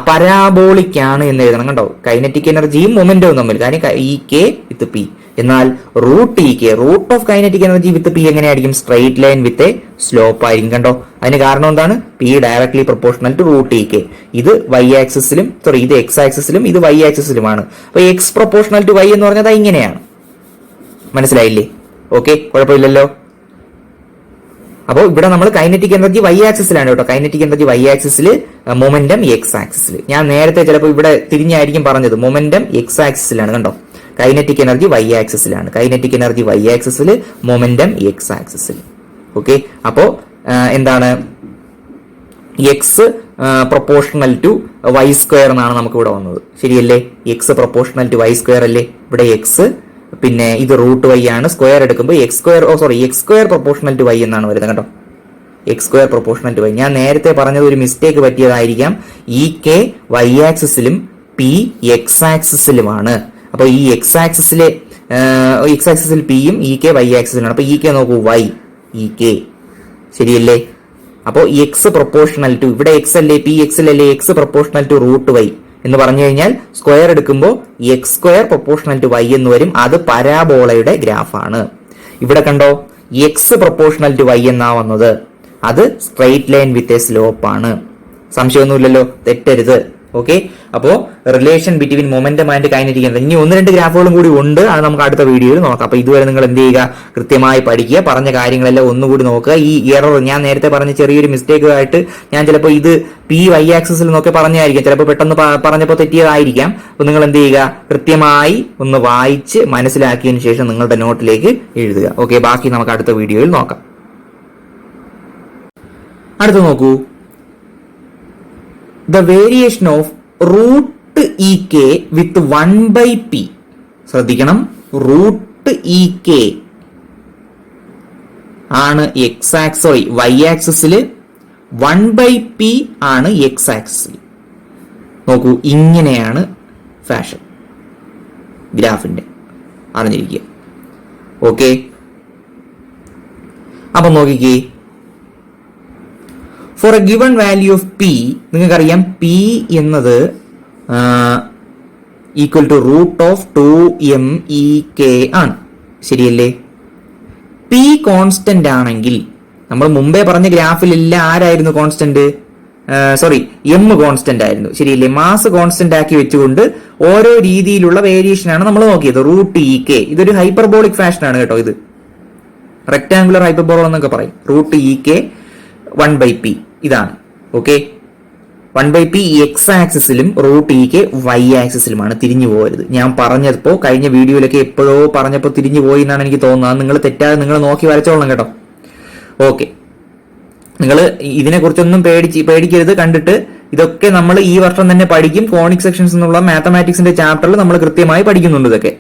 പരാബോളിക് ആണ് എന്ന് എഴുതണം. കണ്ടോ? കൈനറ്റിക് എനർജിയും മൊമെന്റവും തമ്മിൽ, കാര്യം ഇ കെ വിത്ത് പി. എന്നാൽ root E k, root of kinetic energy with p എങ്ങനെയായിരിക്കും? Straight line with a slope ആയിരിക്കും. കണ്ടോ? അതിന് കാരണം എന്താണ്? P directly proportional to root E k. ഇത് വൈ ആക്സിസിലും ഇത് എക്സ് ആക്സിസിലും ഇത് വൈ ആക്സിസിലുമാണ്. അപ്പൊ എക്സ് പ്രൊപ്പോർഷണൽ ടു വൈ എന്ന് പറഞ്ഞത് ഇങ്ങനെയാണ്. മനസ്സിലായില്ലേ? ഓക്കെ, കുഴപ്പമില്ലല്ലോ. അപ്പോൾ ഇവിടെ നമ്മൾ കൈനറ്റിക് എനർജി വൈ ആക്സിസിലാണ് കേട്ടോ. കൈനറ്റിക് എനർജി വൈ ആക്സിസിൽ, മൊമെന്റം എക്സ് ആക്സിസിൽ. ഞാൻ നേരത്തെ ചിലപ്പോൾ ഇവിടെ തിരിഞ്ഞായിരിക്കും പറഞ്ഞത്. മൊമെന്റം എക്സ് ആക്സിസിലാണ്. കണ്ടോ? കൈനറ്റിക് എനർജി വൈ ആക്സിസിലാണ്. കൈനറ്റിക് എനർജി വൈ ആക്സിസിൽ, മൊമെന്റം എക്സ് ആക്സിസിൽ. ഓക്കെ, അപ്പോ എന്താണ്? X proportional to Y square എന്നാണ് നമുക്ക് ഇവിടെ വന്നത്. ശരിയല്ലേ? X proportional to Y square അല്ലേ? ഇവിടെ എക്സ്, പിന്നെ ഇത് റൂട്ട് വൈ ആണ്. സ്ക്വയർ എടുക്കുമ്പോൾ X square proportional to Y എന്നാണ് വരുന്നത്. കണ്ടോ? X square proportional to Y. ഞാൻ നേരത്തെ പറഞ്ഞത് ഒരു മിസ്റ്റേക്ക് പറ്റിയതായിരിക്കാം. ഇ കെ വൈ ആക്സിസിലും പി എക്സ് ആക്സിസിലുമാണ്. അപ്പൊ ഈ എക്സ് ആക്സിസിൽ പിയും ഇ കെ വൈ ആക്സിസിലാണ്. അപ്പൊ ഇ കെ നോക്കൂ, വൈ ഇ കെ. ശരിയല്ലേ? അപ്പോ എക്സ് പ്രൊപ്പോർഷണൽ ടു, ഇവിടെ എക്സ് അല്ലേ, പി എക്സിലല്ലേ, X proportional to root Y എന്ന് പറഞ്ഞു കഴിഞ്ഞാൽ സ്ക്വയർ എടുക്കുമ്പോൾ X square proportional to Y എന്ന് വരും. അത് പരാബോളയുടെ ഗ്രാഫാണ്. ഇവിടെ കണ്ടോ? എക്സ് പ്രൊപ്പോർഷണൽ ടു വൈ എന്നാ വന്നത്. അത് straight line with a slope ആണ്. സംശയമൊന്നുമില്ലല്ലോ, തെറ്റരുത്. ഓക്കെ, അപ്പോ relation between momentum and kinetic energy. ഇനി 1-2 ഗ്രാഫുകളും കൂടി ഉണ്ട്, അത് നമുക്ക് അടുത്ത വീഡിയോയിൽ നോക്കാം. അപ്പൊ ഇതുവരെ നിങ്ങൾ എന്ത് ചെയ്യുക? കൃത്യമായി പഠിക്കുക, പറഞ്ഞ കാര്യങ്ങളെല്ലാം ഒന്നുകൂടി നോക്കുക. ഈ എറർ ഞാൻ നേരത്തെ പറഞ്ഞ ചെറിയൊരു മിസ്റ്റേക്ക് ആയിട്ട് ഞാൻ ചിലപ്പോൾ ഇത് പി വൈ ആക്സിസിൽ നിന്നൊക്കെ പറഞ്ഞായിരിക്കാം, ചിലപ്പോൾ പെട്ടെന്ന് പറഞ്ഞപ്പോൾ തെറ്റിയതായിരിക്കാം. അപ്പൊ നിങ്ങൾ എന്ത് ചെയ്യുക? കൃത്യമായി ഒന്ന് വായിച്ച് മനസ്സിലാക്കിയതിനു ശേഷം നിങ്ങളുടെ നോട്ടിലേക്ക് എഴുതുക. ഓക്കെ, ബാക്കി നമുക്ക് അടുത്ത വീഡിയോയിൽ നോക്കാം. അടുത്ത് നോക്കൂ, the variation of root ek with 1/p. ശ്രദ്ധിക്കണം, root ek ആണ് y ആക്സിസിൽ, 1/p ആണ് x ആക്സിസിൽ. നോക്കൂ, ഇങ്ങനെയാണ് ഫാഷൻ ഗ്രാഫിന്റെ, അറിഞ്ഞിരിക്കുക. ഓക്കെ, അപ്പൊ നോക്കിക്കേ, for a given value of P, നിങ്ങൾക്കറിയാം പി എന്നത് equal to root of 2MEK ആണ്. ശരിയല്ലേ? പി കോൺസ്റ്റന്റ് ആണെങ്കിൽ, നമ്മൾ മുമ്പേ പറഞ്ഞ ഗ്രാഫിലില്ല ആരായിരുന്നു കോൺസ്റ്റന്റ്? എം കോൺസ്റ്റന്റ് ആയിരുന്നു. ശരിയല്ലേ? മാസ് കോൺസ്റ്റന്റ് ആക്കി വെച്ചുകൊണ്ട് ഓരോ രീതിയിലുള്ള വേരിയേഷൻ ആണ് നമ്മൾ നോക്കിയത്. റൂട്ട് EK, ഇതൊരു ഹൈപ്പർബോളിക് ഫാഷൻ ആണ് കേട്ടോ. ഇത് റെക്ടാങ്കുലർ ഹൈപ്പർബോള എന്നൊക്കെ പറയും. റൂട്ട് EK 1/p ഇതാണ്. ഓക്കെ, 1/p എക്സ് ആക്സിസിലും √e വൈ ആക്സിസിലുമാണ്. തിരിഞ്ഞു പോകരുത്. ഞാൻ പറഞ്ഞപ്പോ കഴിഞ്ഞ വീഡിയോയിലൊക്കെ എപ്പോഴോ പറഞ്ഞപ്പോൾ തിരിഞ്ഞു പോയി എന്നാണ് എനിക്ക് തോന്നുന്നത്. നിങ്ങൾ തെറ്റാതെ നിങ്ങൾ നോക്കി വരച്ചോളണം കേട്ടോ. ഓക്കെ, നിങ്ങൾ ഇതിനെക്കുറിച്ചൊന്നും പേടിക്കരുത്. കണ്ടിട്ട് ഇതൊക്കെ നമ്മൾ ഈ വർഷം തന്നെ പഠിക്കും. കോണിക് സെക്ഷൻസ് എന്നുള്ള മാത്തമാറ്റിക്സിന്റെ ചാപ്റ്ററിൽ നമ്മൾ കൃത്യമായി പഠിക്കുന്നുണ്ട് ഇതൊക്കെ.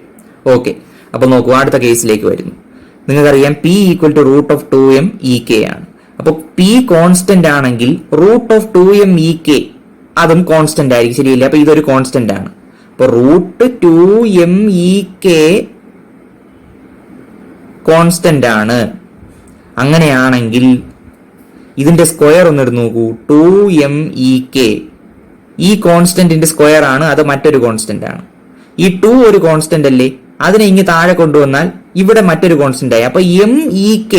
ഓക്കെ, അപ്പൊ നോക്കൂ, അടുത്ത കേസിലേക്ക് വരുന്നു. നിങ്ങൾക്കറിയാം p equal to √2m ek ആണ്. അപ്പൊ p കോൺസ്റ്റന്റ് ആണെങ്കിൽ √2m ek അതും കോൺസ്റ്റന്റ് ആയിരിക്കും, ശരിയല്ലേ? അപ്പൊ ഇതൊരു കോൺസ്റ്റന്റ് ആണ്. അപ്പൊ √2m ek കോൺസ്റ്റന്റ് ആണ്. അങ്ങനെയാണെങ്കിൽ ഇതിന്റെ സ്ക്വയർ ഒന്ന് എടുത്ത് നോക്കൂ. 2m ek ഈ കോൺസ്റ്റന്റിന്റെ സ്ക്വയർ ആണ്, അത് മറ്റൊരു കോൺസ്റ്റന്റ് ആണ്. ഈ 2 ഒരു കോൺസ്റ്റന്റ് അല്ലേ? അതിനെ ഇങ്ങ് താഴെ കൊണ്ടുവന്നാൽ ഇവിടെ മറ്റൊരു കോൺസ്റ്റന്റ് ആയി. അപ്പൊ m ek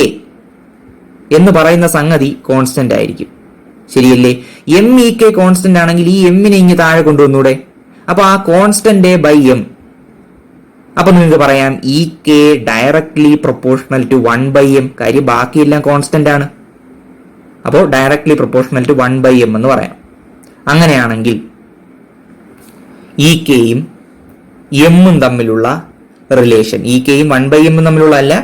എന്ന് പറയുന്ന സംഗതി കോൺസ്റ്റന്റ് ആയിരിക്കും, ശരിയല്ലേ? m ek കോൺസ്റ്റന്റ് ആണെങ്കിൽ ഈ എമ്മിനെ ഇങ്ങ് താഴെ കൊണ്ടുവന്നൂടെ? അപ്പൊ ആ കോൺസ്റ്റന്റ് ബൈ m. അപ്പൊ നിങ്ങൾക്ക് പറയാം ek directly proportional to 1/m. കാര്യം ബാക്കിയെല്ലാം കോൺസ്റ്റന്റ് ആണ്. അപ്പോൾ ഡയറക്ട്ലി പ്രൊപ്പോർഷണൽ ടു 1/m എന്ന് പറയാം. അങ്ങനെയാണെങ്കിൽ ekയും എമ്മും തമ്മിലുള്ള റിലേഷൻ, ekയും 1/m തമ്മിലുള്ള അല്ല,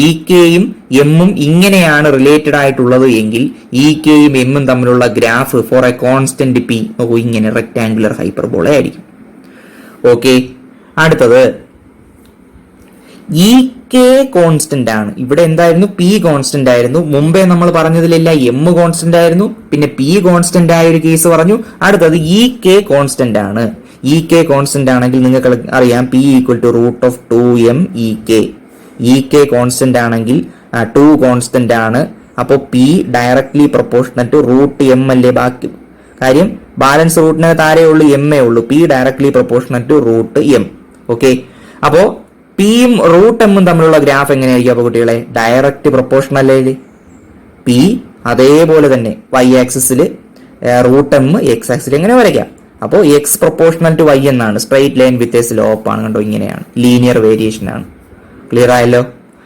ekയും എമ്മും ഇങ്ങനെയാണ് റിലേറ്റഡ് ആയിട്ടുള്ളത് എങ്കിൽ ekയും എമ്മും തമ്മിലുള്ള graph four A constant p നോക്കൂ, ഇങ്ങനെ റെക്ടാംഗുലർ ഹൈപ്പർബോള ആയിരിക്കും. ഓക്കെ, അടുത്തത് ek കോൺസ്റ്റന്റ് ആണ്. ഇവിടെ എന്തായിരുന്നു? p കോൺസ്റ്റന്റ് ആയിരുന്നു. മുമ്പേ നമ്മൾ പറഞ്ഞതിലില്ല m കോൺസ്റ്റന്റ് ആയിരുന്നു, പിന്നെ p കോൺസ്റ്റന്റ് ആയ ഒരു കേസ് പറഞ്ഞു. അടുത്തത് ek കോൺസ്റ്റന്റ് ആണ്. ek കോൺസ്റ്റന്റ് ആണെങ്കിൽ നിങ്ങൾക്ക് അറിയാം p equal to √2m ek. ek constant ആണെങ്കിൽ 2 കോൺസ്റ്റന്റ് ആണ്. അപ്പോൾ p directly proportional to √m അല്ലേ? ബാക്കി കാര്യം ബാലൻസ് റൂട്ടിന് താഴെ ഉള്ളൂ, m ഉള്ളൂ. p directly proportional to √m. Okay, അപ്പോ പിയും √m തമ്മിലുള്ള ഗ്രാഫ് എങ്ങനെയായിരിക്കും? അപ്പൊ കുട്ടികളെ ഡയറക്റ്റ് പ്രൊപ്പോർഷണൽ അല്ലേ? p അതേപോലെ തന്നെ y ആക്സിസിൽ, √m x ആക്സിൽ എങ്ങനെ വരയ്ക്കാം? അപ്പോൾ x പ്രൊപ്പോർഷണൽ ടു y എന്നാണ്. Straight line with a slope ആണ്. കണ്ടോ, ഇങ്ങനെയാണ്. ലീനിയർ വേരിയേഷൻ ആണ്. ക്ലിയർ ആയല്ലോ?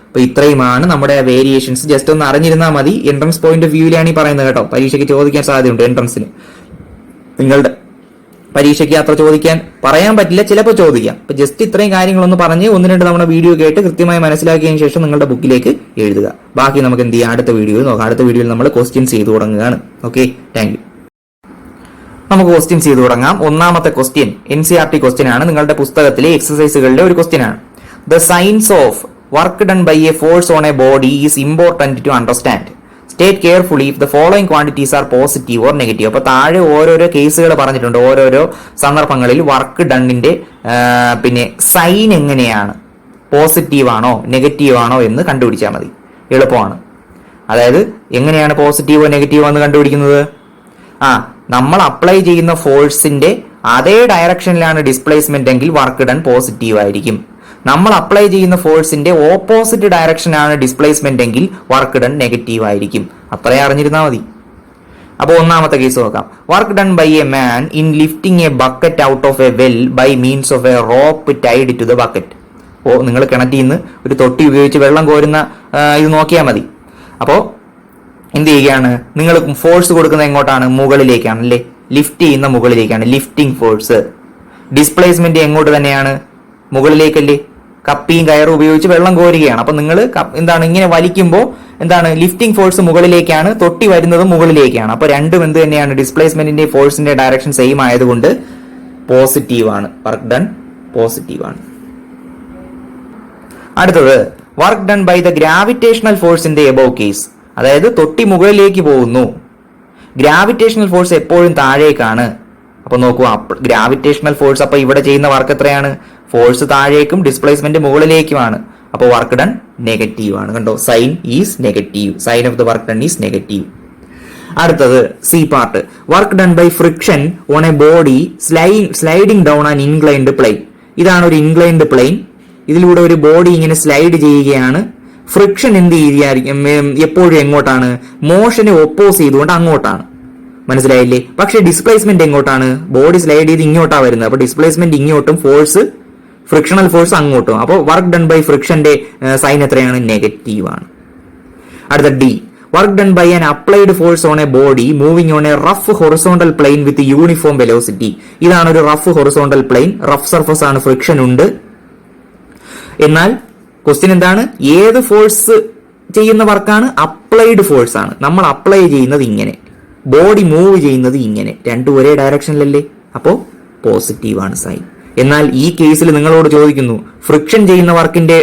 അപ്പൊ ഇത്രയുമാണ് നമ്മുടെ വേരിയേഷൻസ്. ജസ്റ്റ് ഒന്ന് അറിഞ്ഞിരുന്നാൽ മതി. എൻട്രൻസ് പോയിന്റ് ഓഫ് വ്യൂവിലാണ് ഈ പറയുന്നത് കേട്ടോ. പരീക്ഷയ്ക്ക് ചോദിക്കാൻ സാധ്യതയുണ്ട്. എൻട്രൻസിന് നിങ്ങളുടെ പരീക്ഷയ്ക്ക് അത്ര ചോദിക്കാൻ പറയാൻ പറ്റില്ല, ചിലപ്പോൾ ചോദിക്കാം. അപ്പൊ ജസ്റ്റ് ഇത്രയും കാര്യങ്ങളൊന്ന് പറഞ്ഞ് 1-2 തവണ വീഡിയോ കേട്ട് കൃത്യമായി മനസ്സിലാക്കിയതിനു ശേഷം നിങ്ങളുടെ ബുക്കിലേക്ക് എഴുതുക. ബാക്കി നമുക്ക് എന്ത് ചെയ്യാം? അടുത്ത വീഡിയോയിൽ നോക്കാം. അടുത്ത വീഡിയോയിൽ നമ്മൾ ക്വസ്റ്റ്യൻസ് ചെയ്തു തുടങ്ങുകയാണ്. Okay, thank U. നമുക്ക് ക്വസ്റ്റ്യൻസ് ചെയ്തു തുടങ്ങാം. ഒന്നാമത്തെ ക്വസ്റ്റ്യൻ NCERT ക്വസ്റ്റ്യൻ ആണ്. നിങ്ങളുടെ പുസ്തകത്തിലെ എക്സസൈസുകളുടെ ഒരു ക്വസ്റ്റ്യൻ ആണ്. The science of work done by a force on a body is important to understand. State carefully if the following quantities are positive or negative. അപ്പൊ താഴെ ഓരോരോ കേസുകൾ പറഞ്ഞിട്ടുണ്ട്. ഓരോരോ സന്ദർഭങ്ങളിൽ വർക്ക് ഡണ്ണിന്റെ പിന്നെ സൈൻ എങ്ങനെയാണ്, പോസിറ്റീവ് ആണോ നെഗറ്റീവ് ആണോ എന്ന് കണ്ടുപിടിച്ചാൽ മതി. എളുപ്പമാണ്. അതായത് എങ്ങനെയാണ് പോസിറ്റീവോ നെഗറ്റീവോ എന്ന് കണ്ടുപിടിക്കുന്നത്? നമ്മൾ അപ്ലൈ ചെയ്യുന്ന ഫോഴ്സിന്റെ അതേ ഡയറക്ഷനിലാണ് ഡിസ്പ്ലേസ്മെന്റ് എങ്കിൽ വർക്ക് ഡൺ പോസിറ്റീവ് ആയിരിക്കും. നമ്മൾ അപ്ലൈ ചെയ്യുന്ന ഫോഴ്സിന്റെ ഓപ്പോസിറ്റ് ഡയറക്ഷനാണ് ഡിസ്പ്ലേസ്മെന്റ് എങ്കിൽ വർക്ക് ഡൺ നെഗറ്റീവ് ആയിരിക്കും. അത്രയും അറിഞ്ഞിരുന്നാൽ മതി. അപ്പോൾ ഒന്നാമത്തെ കേസ് നോക്കാം. Work done by a man in lifting a bucket out of a well by means of a rope tied to the bucket. നിങ്ങൾ കിണറ്റിൽ നിന്ന് ഒരു തൊട്ടി ഉപയോഗിച്ച് വെള്ളം കോരുന്ന ഇത് നോക്കിയാൽ മതി. അപ്പോൾ എന്ത് ചെയ്യുകയാണ്? നിങ്ങൾ ഫോഴ്സ് കൊടുക്കുന്നത് എങ്ങോട്ടാണ്? മുകളിലേക്കാണ് അല്ലേ? ലിഫ്റ്റ് ചെയ്യുന്ന മുകളിലേക്കാണ്. Lifting force. ഡിസ്പ്ലേസ്മെന്റ് എങ്ങോട്ട് തന്നെയാണ്? മുകളിലേക്കല്ലേ? കപ്പിയും കയറും ഉപയോഗിച്ച് വെള്ളം കോരുകയാണ്. അപ്പൊ നിങ്ങൾ എന്താണ് ഇങ്ങനെ വലിക്കുമ്പോൾ എന്താണ്? ലിഫ്റ്റിംഗ് ഫോഴ്സ് മുകളിലേക്കാണ്, തൊട്ടി വരുന്നത് മുകളിലേക്കാണ്. അപ്പൊ രണ്ടും എന്ത് തന്നെയാണ്? ഡിസ്പ്ലേസ്മെന്റിന്റെ ഫോഴ്സിന്റെ ഡയറക്ഷൻ സെയിം ആയതുകൊണ്ട് പോസിറ്റീവ് ആണ്. വർക്ക് ഡൺ പോസിറ്റീവ് ആണ്. അടുത്തത് work done by the gravitational force in the above case. അതായത് തൊട്ടി മുകളിലേക്ക് പോകുന്നു, ഗ്രാവിറ്റേഷണൽ ഫോഴ്സ് എപ്പോഴും താഴേക്കാണ്. അപ്പൊ നോക്കൂ, ഗ്രാവിറ്റേഷണൽ ഫോഴ്സ് അപ്പൊ ഇവിടെ ചെയ്യുന്ന വർക്ക് എത്രയാണ്? ഫോഴ്സ് താഴേക്കും ഡിസ്പ്ലേസ്മെന്റ് മുകളിലേക്കുമാണ്. അപ്പോൾ വർക്ക് ഡൺ നെഗറ്റീവ് ആണ്. കണ്ടോ, sign is negative. Sign of the work done is negative. അടുത്തത് C part. Work done by friction on a body sliding down an inclined plane. ഇതാണ് ഒരു ഇൻക്ലൈൻഡ് പ്ലെയിൻ. ഇതിലൂടെ ഒരു ബോഡി ഇങ്ങനെ സ്ലൈഡ് ചെയ്യുകയാണ്. ഫ്രിക്ഷൻ എന്ത് ചെയ്യായിരിക്കും? എപ്പോഴും എങ്ങോട്ടാണ്? മോഷനെ ഒപ്പോസ് ചെയ്തുകൊണ്ട് അങ്ങോട്ടാണ്. മനസ്സിലായില്ലേ? പക്ഷെ ഡിസ്പ്ലേസ്മെന്റ് എങ്ങോട്ടാണ്? ബോഡി സ്ലൈഡ് ചെയ്ത് ഇങ്ങോട്ടാണ് വരുന്നത്. അപ്പൊ ഡിസ്പ്ലേസ്മെന്റ് ഇങ്ങോട്ടും, ഫോഴ്സ് ഫ്രിക്ഷണൽ ഫോഴ്സ് അങ്ങോട്ടും. അപ്പോൾ വർക്ക് ഡൺ ബൈ ഫ്രിക്ഷന്റെ സൈൻ എത്രയാണ്? നെഗറ്റീവ് ആണ്. അടുത്ത D. Work done by an applied force on a body moving on a rough horizontal plane with uniform velocity. ഇതാണ് ഒരു rough horizontal plane, rough surface ആണ്, ഫ്രിക്ഷൻ ഉണ്ട്. എന്നാൽ ക്വസ്റ്റ്യൻ എന്താണ്? ഏത് ഫോഴ്സ് ചെയ്യുന്ന വർക്കാണ്? അപ്ലൈഡ് ഫോഴ്സ് ആണ്. നമ്മൾ അപ്ലൈ ചെയ്യുന്നത് ഇങ്ങനെ, ബോഡി മൂവ് ചെയ്യുന്നത് ഇങ്ങനെ, രണ്ടും ഒരേ ഡയറക്ഷനിലല്ലേ, അപ്പോ പോസിറ്റീവ് ആണ് സൈൻ. എന്നാൽ ഈ കേസിൽ നിങ്ങളോട് ചോദിക്കുന്നു ഫ്രിക്ഷൻ ചെയ്യുന്ന വർക്കിന്റെ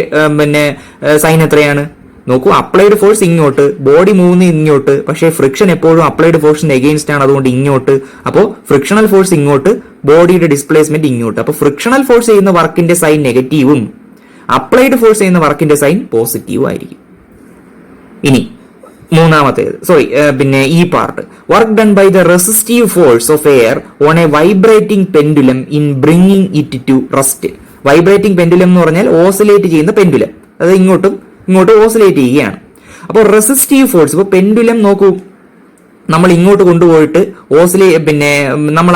സൈൻ എത്രയാണ്? നോക്കൂ, അപ്ലൈഡ് ഫോഴ്സ് ഇങ്ങോട്ട്, ബോഡി മൂവ് ഇങ്ങോട്ട്, പക്ഷേ ഫ്രിക്ഷൻ എപ്പോഴും അപ്ലൈഡ് ഫോഴ്സിന് എഗെയിൻസ്റ്റ് ആണ്, അതുകൊണ്ട് ഇങ്ങോട്ട്. അപ്പോൾ ഫ്രിക്ഷണൽ ഫോഴ്സ് ഇങ്ങോട്ട്, ബോഡിയുടെ ഡിസ്പ്ലേസ്മെന്റ് ഇങ്ങോട്ട്. അപ്പോൾ ഫ്രിക്ഷണൽ ഫോഴ്സ് ചെയ്യുന്ന വർക്കിന്റെ സൈൻ നെഗറ്റീവും അപ്ലൈഡ് ഫോഴ്സ് ചെയ്യുന്ന വർക്കിന്റെ സൈൻ പോസിറ്റീവും ആയിരിക്കും. ഇനി മൂന്നാമത്തേത് ഈ part, work done by the resistive force of air on a vibrating pendulum in bringing it to rest. Vibrating pendulum എന്ന് പറഞ്ഞാൽ ഓസിലേറ്റ് ചെയ്യുന്ന പെൻഡുലം, അത് ഇങ്ങോട്ടും ഓസിലേറ്റ് ചെയ്യുകയാണ്. അപ്പോൾ റെസിസ്റ്റീവ് ഫോഴ്സ്, ഇപ്പോൾ പെൻഡുലം നോക്കൂ, നമ്മൾ ഇങ്ങോട്ട് കൊണ്ടുപോയിട്ട് നമ്മൾ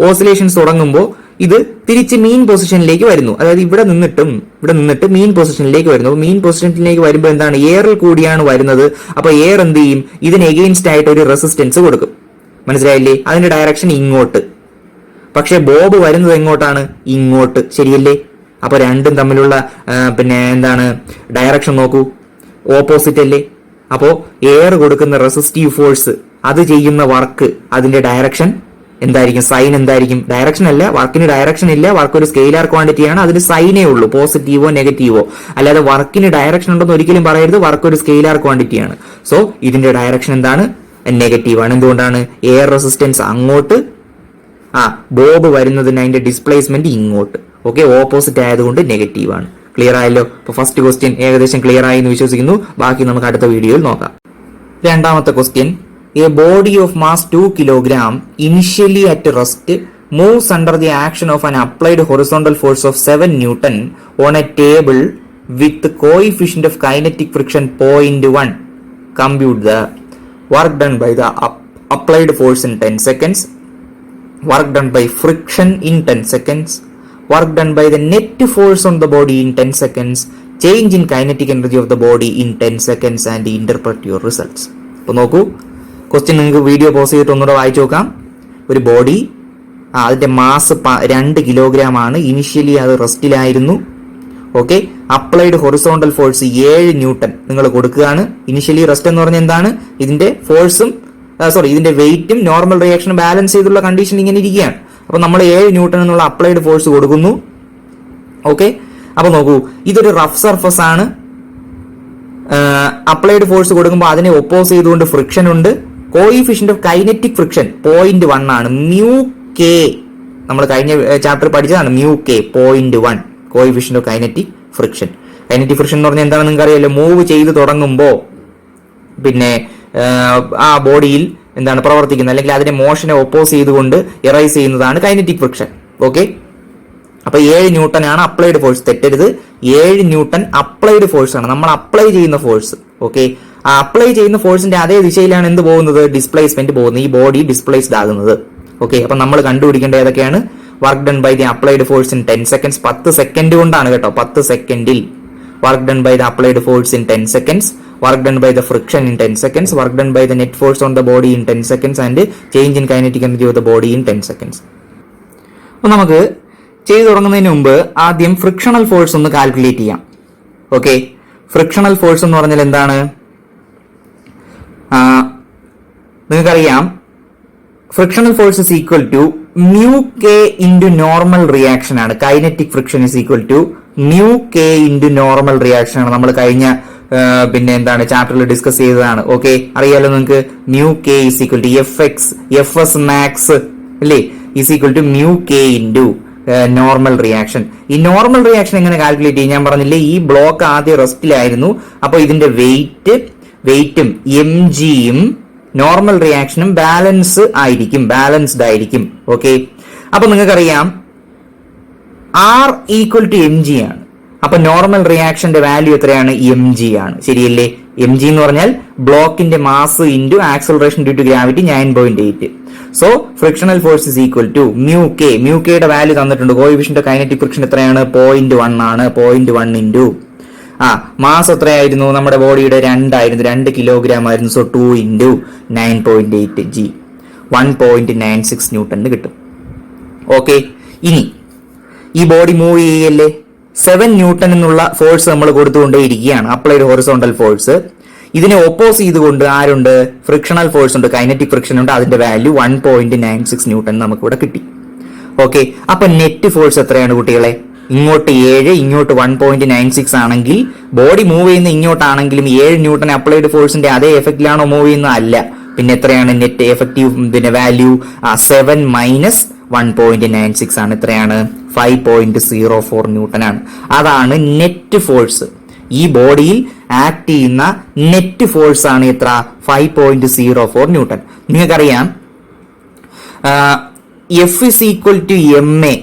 ഓസിലേഷൻസ് തുടങ്ങുമ്പോൾ ഇത് തിരിച്ച് മീൻ പൊസിഷനിലേക്ക് വരുന്നു. അതായത് ഇവിടെ നിന്നിട്ട് മീൻ പൊസിഷനിലേക്ക് വരുന്നു. മീൻ പൊസിഷനിലേക്ക് വരുമ്പോൾ എന്താണ്? എയറിൽ കൂടിയാണ് വരുന്നത്. അപ്പൊ എയർ എന്ത് ചെയ്യും? ഇതിന് എഗെയിൻസ്റ്റ് ആയിട്ട് ഒരു റെസിസ്റ്റൻസ് കൊടുക്കും. മനസ്സിലായില്ലേ? അതിന്റെ ഡയറക്ഷൻ ഇങ്ങോട്ട്. പക്ഷെ ബോബ് വരുന്നത് എങ്ങോട്ടാണ്? ഇങ്ങോട്ട്. ശരിയല്ലേ? അപ്പൊ രണ്ടും തമ്മിലുള്ള ഡയറക്ഷൻ നോക്കൂ, ഓപ്പോസിറ്റ് അല്ലേ? അപ്പോ എയർ കൊടുക്കുന്ന റെസിസ്റ്റീവ് ഫോഴ്സ്, അത് ചെയ്യുന്ന വർക്ക്, അതിന്റെ ഡയറക്ഷൻ എന്തായിരിക്കും? സൈൻ എന്തായിരിക്കും? ഡയറക്ഷൻ അല്ല, വർക്കിന് ഡയറക്ഷൻ ഇല്ല, വർക്ക് ഒരു സ്കെയിലാർ ക്വാണ്ടിറ്റിയാണ്, അതിന് സൈനേ ഉള്ളൂ, പോസിറ്റീവോ നെഗറ്റീവോ. അല്ലാതെ വർക്കിന് ഡയറക്ഷൻ ഉണ്ടെന്ന് ഒരിക്കലും പറയരുത്, വർക്ക് ഒരു സ്കെയിലാർ ക്വാണ്ടിറ്റിയാണ്. സോ ഇതിന്റെ ഡയറക്ഷൻ എന്താണ്? നെഗറ്റീവ് ആണ്. എന്തുകൊണ്ടാണ്? എയർ റെസിസ്റ്റൻസ് അങ്ങോട്ട്, ബോബ് വരുന്നതിന് അതിന്റെ ഡിസ്പ്ലേസ്മെന്റ് ഇങ്ങോട്ട്. ഓക്കെ, ഓപ്പോസിറ്റ് ആയതുകൊണ്ട് നെഗറ്റീവ് ആണ്. ക്ലിയർ ആയല്ലോ? അപ്പൊ ഫസ്റ്റ് ക്വസ്റ്റ്യൻ ഏകദേശം ക്ലിയർ ആയി എന്ന് വിശ്വസിക്കുന്നു. ബാക്കി നമുക്ക് അടുത്ത വീഡിയോയിൽ നോക്കാം. രണ്ടാമത്തെ question, a body of mass 2 kg initially at rest moves under the action of an applied horizontal force of 7 Newton on a table with coefficient of kinetic friction 0.1. Compute the work done by the applied force in 10 seconds, work done by friction in 10 seconds, work done by the net force on the body in 10 seconds, change in kinetic energy of the body in 10 seconds and interpret your results. അപ്പോൾ നോക്കൂ, ക്വസ്റ്റ്യൻ നിങ്ങൾക്ക് വീഡിയോ പോസ് ചെയ്തിട്ട് ഒന്നുകൂടെ വായിച്ചു നോക്കാം. ഒരു ബോഡി, അതിന്റെ മാസ് 2 കിലോഗ്രാം ആണ്. ഇനിഷ്യലി അത് റെസ്റ്റിലായിരുന്നു. Okay, applied horizontal force 7 newton നിങ്ങൾ കൊടുക്കുകയാണ്. ഇനിഷ്യലി റെസ്റ്റ് എന്ന് പറഞ്ഞാൽ എന്താണ്? ഇതിന്റെ ഫോഴ്സും ഇതിന്റെ വെയിറ്റും നോർമൽ റിയാക്ഷനും ബാലൻസ് ചെയ്തുള്ള കണ്ടീഷൻ ഇങ്ങനെ ഇരിക്കുകയാണ്. അപ്പൊ നമ്മൾ 7 ന്യൂട്ടൺ എന്നുള്ള അപ്ലൈഡ് ഫോഴ്സ് കൊടുക്കുന്നു. ഓക്കെ, അപ്പൊ നോക്കൂ, ഇതൊരു റഫ് സർഫസ് ആണ്. അപ്ലൈഡ് ഫോഴ്സ് കൊടുക്കുമ്പോൾ അതിനെ ഒപ്പോസ് ചെയ്തുകൊണ്ട് ഫ്രിക്ഷൻ ഉണ്ട്. കോയിഫിഷ്യന്റ് ഓഫ് കൈനറ്റിക് ഫ്രിക്ഷൻ 0.1 ആണ്. മ്യൂ കെ നമ്മൾ കഴിഞ്ഞ ചാപ്റ്റർ പഠിച്ചതാണ്. Mu K 0.1 coefficient of kinetic friction. Kinetic friction എന്ന് പറഞ്ഞാൽ എന്താണെന്ന് നിങ്ങൾക്ക് അറിയാലോ? മൂവ് ചെയ്ത് തുടങ്ങുമ്പോൾ ആ ബോഡിയിൽ എന്താണ് പ്രവർത്തിക്കുന്നത്, അല്ലെങ്കിൽ അതിന്റെ മോഷനെ ഒപ്പോസ് ചെയ്തുകൊണ്ട് എറൈസ് ചെയ്യുന്നതാണ് കൈനറ്റിക് ഫ്രിക്ഷൻ. ഓക്കെ, അപ്പൊ 7 ന്യൂട്ടൺ ആണ് അപ്ലൈഡ് ഫോഴ്സ്. തെറ്റരുത്, 7 ന്യൂട്ടൺ അപ്ലൈഡ് ഫോഴ്സ് ആണ്, നമ്മൾ അപ്ലൈ ചെയ്യുന്ന ഫോഴ്സ്. ഓക്കെ, ആ അപ്ലൈ ചെയ്യുന്ന ഫോഴ്സിന്റെ അതേ ദിശയിലാണ് എന്ത് പോകുന്നത്? ഡിസ്പ്ലേസ്മെന്റ് പോകുന്നത്, ഈ ബോഡി ഡിസ്പ്ലേസ്ഡ് ആകുന്നത്. ഓക്കെ, അപ്പൊ നമ്മൾ കണ്ടുപിടിക്കേണ്ട ഏതൊക്കെയാണ്? Work done by the applied force in 10 seconds, 10 second കൊണ്ടാണ് കേട്ടോ, 10 സെക്കൻഡിൽ. Work done by the applied force in 10 seconds, work done by the friction in 10 seconds, work done by the net force on the body in 10 seconds and change in kinetic energy of the body in 10 seconds. അപ്പൊ നമുക്ക് ചെയ്തു തുടങ്ങുന്നതിന് മുമ്പ് ആദ്യം ഫ്രിക്ഷണൽ ഫോഴ്സ് ഒന്ന് കാൽക്കുലേറ്റ് ചെയ്യാം. ഓക്കെ, ഫ്രിക്ഷണൽ ഫോഴ്സ് എന്ന് പറഞ്ഞാൽ എന്താണ്? നിങ്ങൾക്കറിയാം, frictional force is equal to mu K into normal reaction ആണ്. Kinetic friction is equal to mu K into normal reaction ആണ്. നമ്മൾ കഴിഞ്ഞ ചാപ്റ്ററിൽ ഡിസ്കസ് ചെയ്തതാണ്. ഓക്കെ, അറിയാലോ നിങ്ങൾക്ക്. Mu K is equal to F S max അല്ലേ, is equal to mu K into normal reaction. ഈ നോർമൽ റിയാക്ഷൻ എങ്ങനെ കാൽക്കുലേറ്റ് ചെയ്യും? ഞാൻ പറഞ്ഞില്ലേ, ഈ ബ്ലോക്ക് ആദ്യം റെസ്റ്റിലായിരുന്നു. അപ്പൊ ഇതിന്റെ വെയിറ്റും എം ജിയും നോർമൽ റിയാക്ഷനും ബാലൻസ്ഡ് ആയിരിക്കും. ഓക്കെ, അപ്പൊ നിങ്ങൾക്കറിയാം R equal to M G ആണ്. അപ്പൊ നോർമൽ റിയാക്ഷന്റെ വാല്യൂ എത്രയാണ്? എം ജി ആണ്. ശരിയല്ലേ? എം ജി എന്ന് പറഞ്ഞാൽ ബ്ലോക്കിന്റെ mass into acceleration due to gravity 9.8. So frictional force is equal to mu K. Mu കെയുടെ വാല്യൂ തന്നിട്ടുണ്ട്. കോഎഫിഷ്യന്റ് ഓഫ് കൈനറ്റിക് ഫ്രിക്ഷൻ എത്രയാണ്? 0.1 ആണ്. 0.1 ഇൻറ്റു മാസ് എത്രയായിരുന്നു? നമ്മുടെ ബോഡിയുടെ 2 കിലോഗ്രാം ആയിരുന്നു. സോ 2 × 9.8 g 1.96 ന്യൂട്ടൺ കിട്ടും. ഓക്കെ, ഇനി ഈ ബോഡി മൂവ് ചെയ്യല്ലേ, 7 ന്യൂട്ടൺ എന്നുള്ള ഫോഴ്സ് നമ്മൾ കൊടുത്തുകൊണ്ടേയിരിക്കുകയാണ്, അപ്ലൈഡ് ഹൊറിസോണ്ടൽ ഫോഴ്സ്. ഇതിനെ ഒപ്പോസ് ചെയ്തുകൊണ്ട് ആരുണ്ട്? ഫ്രിക്ഷണൽ ഫോഴ്സ് ഉണ്ട്, കൈനറ്റിക് ഫ്രിക്ഷൻ ഉണ്ട്. അതിന്റെ വാല്യൂ 1.96 ന്യൂട്ടൺ നമുക്ക് ഇവിടെ കിട്ടി. ഓക്കെ, അപ്പൊ നെറ്റ് ഫോഴ്സ് എത്രയാണ് കുട്ടികളെ? ഇങ്ങോട്ട് 7, ഇങ്ങോട്ട് 1.96 ആണെങ്കിൽ ബോഡി മൂവ് ചെയ്യുന്ന ഇങ്ങോട്ടാണെങ്കിലും 7 ന്യൂട്ടൺ അപ്ലൈഡ് ഫോഴ്സിന്റെ അതേ എഫക്റ്റിലാണോ മൂവ് ചെയ്യുന്നത്? അല്ല. പിന്നെ എത്രയാണ് നെറ്റ് എഫക്റ്റീവ് വാല്യൂ? 7 - 1.96 ആണ്. എത്രയാണ്? 5.04 ന്യൂട്ടൺ ആണ്. അതാണ് നെറ്റ് ഫോഴ്സ്. ഈ ബോഡിയിൽ ആക്ട് ചെയ്യുന്ന നെറ്റ് ഫോഴ്സ് ആണ് എത്ര? 5.04 ന്യൂട്ടൺ. നിങ്ങൾക്കറിയാം F = ma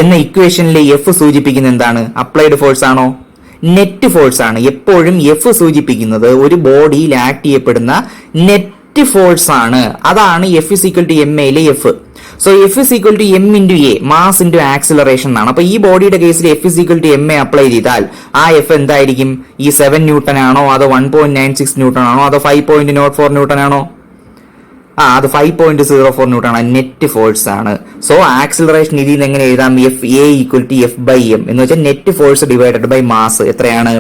എന്ന ഇക്വേഷനിലെ എഫ് സൂചിപ്പിക്കുന്ന എന്താണ്? അപ്ലൈഡ് ഫോഴ്സ് ആണോ? നെറ്റ് ഫോഴ്സ് ആണ്. എപ്പോഴും എഫ് സൂചിപ്പിക്കുന്നത് ഒരു ബോഡിയിൽ ആക്ട് ചെയ്യപ്പെടുന്ന നെറ്റ് ഫോഴ്സ് ആണ്. അതാണ് F = ma യിലെ F. So F = m × a, mass × acceleration എന്നാണ്. അപ്പൊ ഈ ബോഡിയുടെ കേസിൽ F = ma അപ്ലൈ ചെയ്താൽ ആ എഫ് എന്തായിരിക്കും? ഈ 7 ന്യൂട്ടൺ ആണോ, അതോ 1.96 ന്യൂട്ടൺ ആണോ, അതോ 5.04 ന്യൂട്ടൺ ആണോ? അത് 5.04 ന്യൂട്ടൺ ആണ്. നെറ്റ് ഫോഴ്സ് ആണ്. സോ ആക്സിലറേഷൻ ഇതിൽ നിന്ന് എങ്ങനെ എഴുതാം? FA = F/m എന്ന് വെച്ചാൽ net force divided by mass. എത്രയാണ്?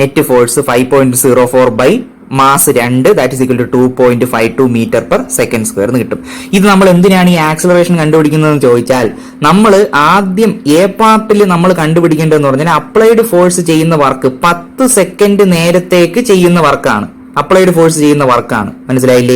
Net force 5.04 by mass 2, that is equal to 2.52 m/s² എന്ന് കിട്ടും. ഇത് നമ്മൾ എന്തിനാണ് ഈ ആക്സിലറേഷൻ കണ്ടുപിടിക്കുന്നതെന്ന് ചോദിച്ചാൽ, നമ്മൾ ആദ്യം എ പാർട്ടിൽ നമ്മൾ കണ്ടുപിടിക്കേണ്ടതെന്ന് പറഞ്ഞാൽ അപ്ലൈഡ് ഫോഴ്സ് ചെയ്യുന്ന വർക്ക് 10 സെക്കൻഡ് നേരത്തേക്ക് ചെയ്യുന്ന വർക്കാണ്. അപ്ലൈഡ് ഫോഴ്സ് ചെയ്യുന്ന വർക്കാണ്. മനസ്സിലായില്ലേ?